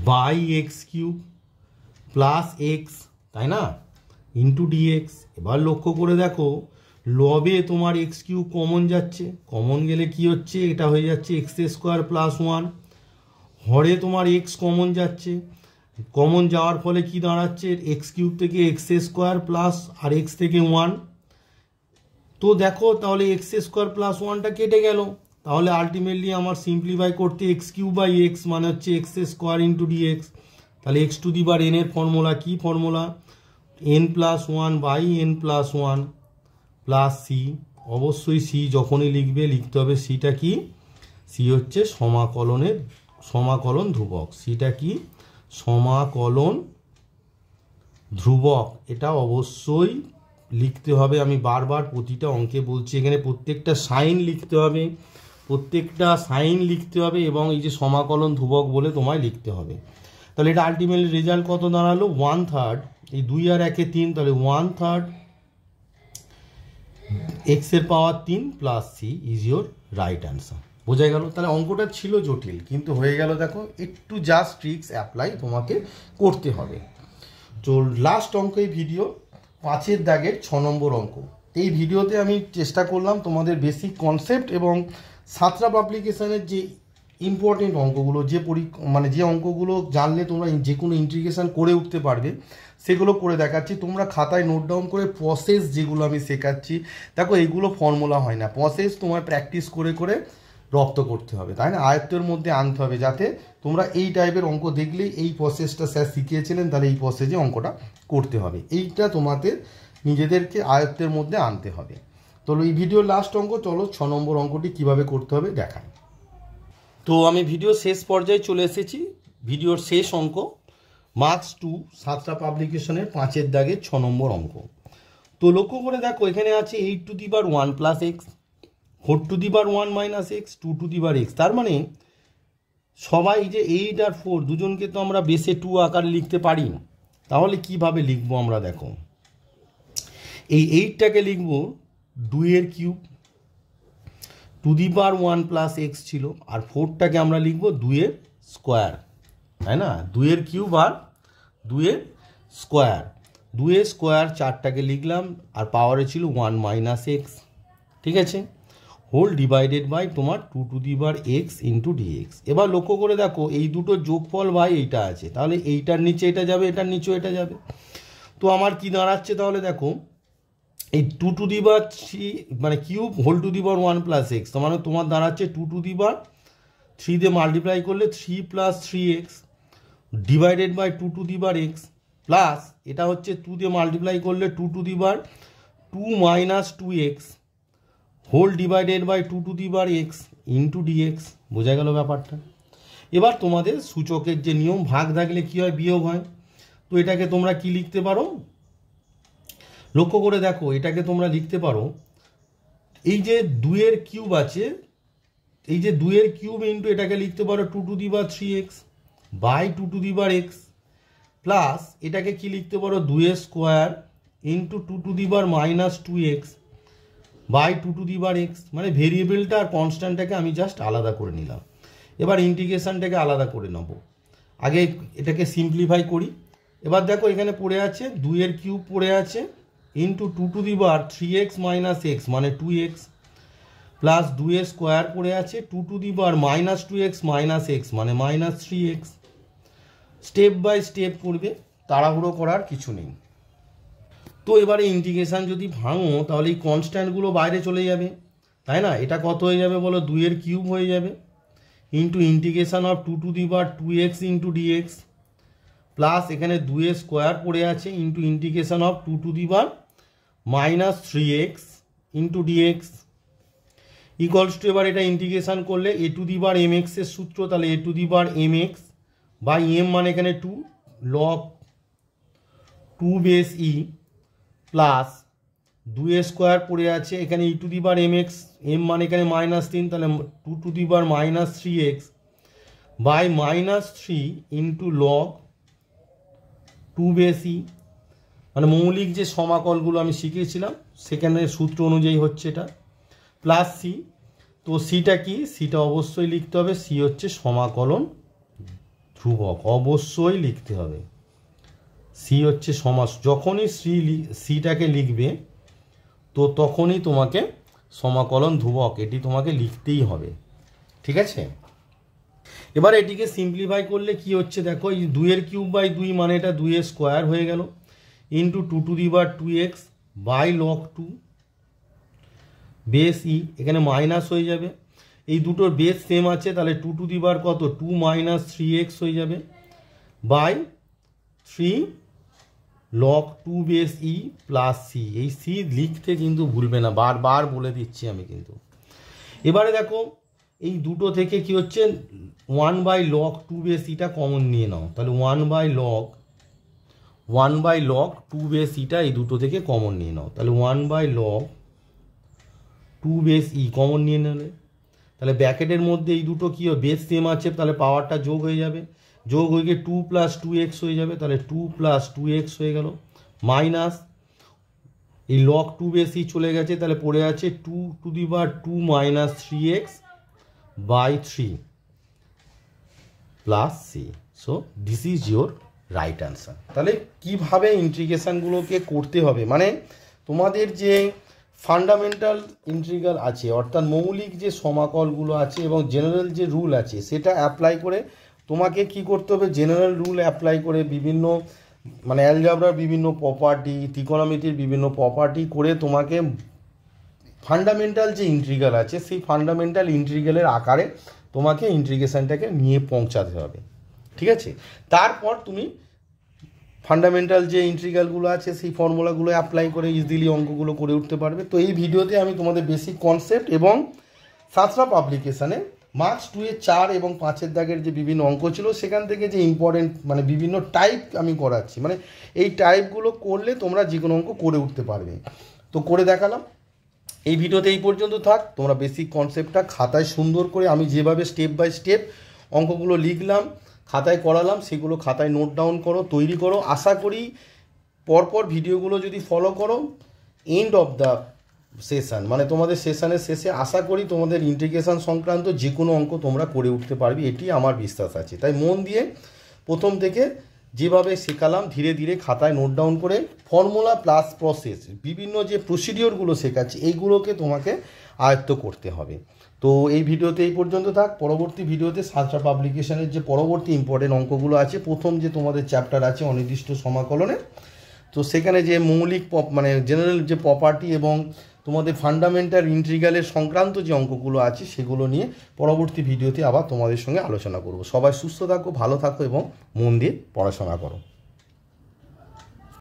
by x³ plus x, তাই না, ইন্টু dx। এবার লক্ষ্য করে দেখো লবে তোমার x³ কমন যাচ্ছে, কমন গেলে কি হচ্ছে, এটা হয়ে যাচ্ছে x² প্লাস 1, হরে তোমার x কমন যাচ্ছে, কমন যাওয়ার ফলে কি দাঁড়াচ্ছে, x³ থেকে x² প্লাস আর x থেকে 1। তো দেখো তাহলে x² প্লাস 1টা কেটে গেল, তাহলে আলটিমেটলি আমার সিম্পলিফাই করতে x³ বাই x মানে হচ্ছে x² ইন্টু dx। তাহলে x⁴n এর ফর্মুলা কি, formula n+1 by n+1 plus c, অবশ্যই c যখনই লিখতে হবে সিটা কি, c হচ্ছে সমাকলন ধ্রুবক, সিটা কি সমাকলন ধ্রুবক, এটা অবশ্যই লিখতে হবে। আমি বারবার প্রতিটা অঙ্কে বলছি, এখানে প্রত্যেকটা সাইন লিখতে হবে, এবং এই যে সমাকলন ধ্রুবক বলে তোমায় লিখতে হবে। তাহলে এটা আলটিমেটলি রেজাল্ট কত দাঁড়ালো, 1/3, এই 2 আর 1 3, তাহলে 1/3 x এর পাওয়ার 3 plus c is your right answer. বোঝা গেল? তাহলে অঙ্কটা ছিল জটিল, কিন্তু হয়ে গেল। দেখো, একটু জাস্ট ট্রিক্স অ্যাপ্লাই তোমাকে করতে হবে। তো লাস্ট অঙ্ক এই ভিডিও 5 দাগের 6 নম্বর অঙ্ক। এই ভিডিওতে আমি চেষ্টা করলাম তোমাদের বেসিক কনসেপ্ট এবং সাতরাপ অ্যাপ্লিকেশনের যে ইম্পর্টেন্ট অঙ্কগুলো, যে অঙ্কগুলো জানলে তোমরা যে কোনো ইন্টিগ্রেশন করে উঠতে পারবে, সেগুলো করে দেখাচ্ছি। তোমরা খাতায় নোট ডাউন করে প্রসেস যেগুলো আমি শেখাচ্ছি, দেখো এইগুলো ফর্মুলা হয় না, প্রসেস তোমার প্র্যাকটিস করে করে রপ্ত করতে হবে, তাই না? আয়ত্তের মধ্যে আনতে হবে, যাতে তোমরা এই টাইপের অঙ্ক দেখলেই এই প্রসেসটা স্যার শিখিয়েছিলেন, তাহলে এই প্রসেসে অঙ্কটা করতে হবে। এইটা তোমাদের নিজেদেরকে আয়ত্তের মধ্যে আনতে হবে। তো এই ভিডিওর লাস্ট অঙ্ক, চলো 6 নম্বর অঙ্কটি কিভাবে করতে হবে দেখাই। তো আমি ভিডিও শেষ পর্যায়ে চলে এসেছি। ভিডিওর শেষ অঙ্ক মার্কস 2 সাতরাপ পাবলিকেশনের 5 দাগের 6 নম্বর অঙ্ক। তো লক্ষ্য করে দেখো, এখানে আছে 8⁻1 + x, 4⁻1 - x, 2⁻x। তার মানে সবাই যে 8 আর 4 দুজনকে তো আমরা বেসে 2 আকারে লিখতে পারি। তাহলে কিভাবে লিখবো আমরা? দেখো, এই 8টাকে লিখবো 2 এর কিউব, 2⁻1 + x ছিল, আর 4টাকে আমরা লিখবো 2 এর স্কোয়ার, তাই না? 2 এর কিউব আর 2 এর স্কোয়ার। 2 এর স্কোয়ার 4টাকে লিখলাম, আর পাওয়ারে ছিল 1 - x, ঠিক আছে? হোল ডিভাইডেড বাই তোমার 2⁻x × dx। এবার লক্ষ্য করে দেখো, এই দুটো যোগফল বাই এইটা আছে, তাহলে এইটার নিচে এটা যাবে, এটার নিচেও এটা যাবে। তো আমার কি দাঁড়াচ্ছে তাহলে? দেখো, এই 2⁻3 মানে কিউব হোল ⁻1 + x, মানে তোমার দাঁড়াচ্ছে 2⁻3 দিয়ে মাল্টিপ্লাই করলে 3 + 3x divided by 2⁻x, plus এটা হচ্ছে 2 দিয়ে মাল্টিপ্লাই করলে 2⁻2 - 2x whole divided by 2⁻x × dx। বোঝা গেল ব্যাপারটা? এবার তোমাদের সূচকের যে নিয়ম, ভাগ থাকলে কী হয়? বিয়োগ হয়। তো এটাকে তোমরা কি লিখতে পারো? লক্ষ্য করে দেখো, এটাকে তোমরা লিখতে পারো, এই যে 2 এর কিউব আছে, এই যে 2 এর কিউব ইন্টু এটাকে লিখতে পারো 2⁻3x বাই 2⁻x, প্লাস এটাকে কি লিখতে পারো? 2 এর square into 2⁻− 2x by 2⁻x। মানে ভেরিয়েবলটা আর কনস্ট্যান্টটাকে আমি জাস্ট আলাদা করে নিলাম। এবার ইন্টিগ্রেশনটাকে আলাদা করে নেব। আগে এটাকে সিম্পলিফাই করি। এবার দেখো, এখানে পড়ে আছে 2 এর কিউব পড়ে আছে ইন্টু 2⁻3x - x মানে 2x, প্লাস 2 এর স্কোয়ার পড়ে আছে 2⁻− 2x - x মানে -3x। স্টেপ বাই স্টেপ করবে, তাড়াহুড়ো করার কিছু নেই। তো এবারে ইন্টিগ্রেশন যদি ভাঙো, তাহলে এই কনস্ট্যান্টগুলো বাইরে চলে যাবে, তাই না? এটা কত হয়ে যাবে বলো? 2 এর কিউব হয়ে যাবে into integration of 2⁻2x × dx, plus এখানে 2 এর স্কোয়ার পড়ে আছে into integration of 2⁻− 3x × dx equals to, এবার এটা ইন্টিগ্রেশন করলে a⁻mx এর সূত্র, তাহলে a⁻mx বাই m মানে এখানে 2 log 2 বেস e, প্লাস 2 এর স্কোয়ার পড়ে আছে এখানে e⁻mx, m মানে এখানে -3, তাহলে 2⁻− 3x by -3 into log 2 base e। মানে মৌলিক যে সমাকলগুলো আমি শিখিয়েছিলাম সেখানের সূত্র অনুযায়ী হচ্ছে এটা, প্লাস সি। তো সিটা কি? সিটা অবশ্যই লিখতে হবে, সি হচ্ছে সমাকলন ধ্রুবক, অবশ্যই লিখতে হবে। সি হচ্ছে যখনই সিটাকে লিখবে তো তখনই তোমাকে সমাকলন ধ্রুবক এটি তোমাকে লিখতেই হবে, ঠিক আছে? এবার এটিকে সিম্পলিফাই করলে কি হচ্ছে দেখো, এই 2 এর কিউব বাই 2 মানে এটা 2 এর স্কোয়ার হয়ে গেল into 2⁻2x by log 2 base e, এখানে মাইনাস হয়ে যাবে, এই দুটোর বেস সেম আছে, তাহলে 2 কত 2 - 3x হয়ে যাবে by 3 log 2 base e plus c. এই সি লিখতে কিন্তু ভুলবে না, বারবার বলে দিচ্ছি আমি কিন্তু। এবারে দেখো, এই দুটো থেকে কি হচ্ছে 1/log 2 বেস ইটা কমন নিয়ে নাও, তাহলে 1/log 2 বেস ইটা এই দুটো থেকে কমন নিয়ে নাও, তাহলে 1/log 2 বেস ই কমন নিয়ে নিলে, তাহলে ব্র্যাকেটের মধ্যে এই দুটো কি বেস সেম আছে, তাহলে পাওয়ারটা যোগ হয়ে যাবে, যোগ হয়ে গিয়ে 2 + 2x হয়ে যাবে, তাহলে 2 + 2x হয়ে গেল, মাইনাস এই log 2 বেস ই চলে গেছে, তাহলে পড়ে আছে 2⁻2 - 3x by 3 plus c. So this is your right answer. তাহলে কীভাবে ইন্টিগ্রেশানগুলোকে করতে হবে, মানে তোমাদের যে ফান্ডামেন্টাল ইন্টিগ্রাল আছে অর্থাৎ মৌলিক যে সমাকলগুলো আছে এবং জেনারেল যে রুল আছে সেটা অ্যাপ্লাই করে তোমাকে কি করতে হবে, জেনারেল রুল অ্যাপ্লাই করে বিভিন্ন মানে অ্যালজাবরার বিভিন্ন প্রপার্টি, ত্রিকোণমিতির বিভিন্ন প্রপার্টি করে তোমাকে ফান্ডামেন্টাল যে ইন্টিগ্রাল আছে সেই ফান্ডামেন্টাল ইন্টিগ্রালের আকারে তোমাকে ইন্টিগ্রেশনটাকে নিয়ে পৌঁছাতে হবে। ঠিক আছে, তারপর তুমি ফান্ডামেন্টাল যে ইন্টিগ্রালগুলো আছে সেই ফর্মুলাগুলো অ্যাপ্লাই করে ইজিলি অঙ্কগুলো করে উঠতে পারবে। তো এই ভিডিওতে আমি তোমাদের বেসিক কনসেপ্ট এবং সাতরা পাবলিকেশানে মার্কস 2 এর 4 এবং 5 দাগের যে বিভিন্ন অঙ্ক ছিল সেখান থেকে যে ইম্পর্টেন্ট মানে বিভিন্ন টাইপ আমি করাচ্ছি, মানে এই টাইপগুলো করলে তোমরা যে কোনো অঙ্ক করে উঠতে পারবে। তো করে দেখালাম। এই ভিডিওতে এই পর্যন্ত থাক। তোমরা বেসিক কনসেপ্টটা খাতায় সুন্দর করে আমি যেভাবে স্টেপ বাই স্টেপ অঙ্কগুলো লিখলাম, খাতায় করালাম, সেগুলো খাতায় নোট ডাউন করো, তৈরি করো। আশা করি পরপর ভিডিওগুলো যদি ফলো করো, এন্ড অফ দ্য সেশন মানে তোমাদের সেশনের শেষে আশা করি তোমাদের ইন্টিগ্রেশন সংক্রান্ত যে কোনো অঙ্ক তোমরা করে উঠতে পারবে, এটি আমার বিশ্বাস আছে। তাই মন দিয়ে প্রথম থেকে যেভাবে শেখালাম ধীরে ধীরে খাতায় নোট ডাউন করে ফর্মুলা প্লাস প্রসেস বিভিন্ন যে প্রসিডিওরগুলো শেখাচ্ছি এইগুলোকে তোমাকে আয়ত্ত করতে হবে। তো এই ভিডিওতে এই পর্যন্ত থাক। পরবর্তী ভিডিওতে সাতরা পাবলিকেশনের যে পরবর্তী ইম্পর্টেন্ট অঙ্কগুলো আছে, প্রথম যে তোমাদের চ্যাপ্টার আছে অনির্দিষ্ট সমাকলনে, তো সেখানে যে মৌলিক মানে জেনারেল যে প্রপার্টি এবং তোমাদের ফান্ডামেন্টাল ইন্টিগ্রালের সংক্রান্ত যে অঙ্কগুলো আছে সেগুলো নিয়ে পরবর্তী ভিডিওতে আবার তোমাদের সঙ্গে আলোচনা করব। সবাই সুস্থ থাকো, ভালো থাকো এবং মন দিয়ে পড়াশোনা করো।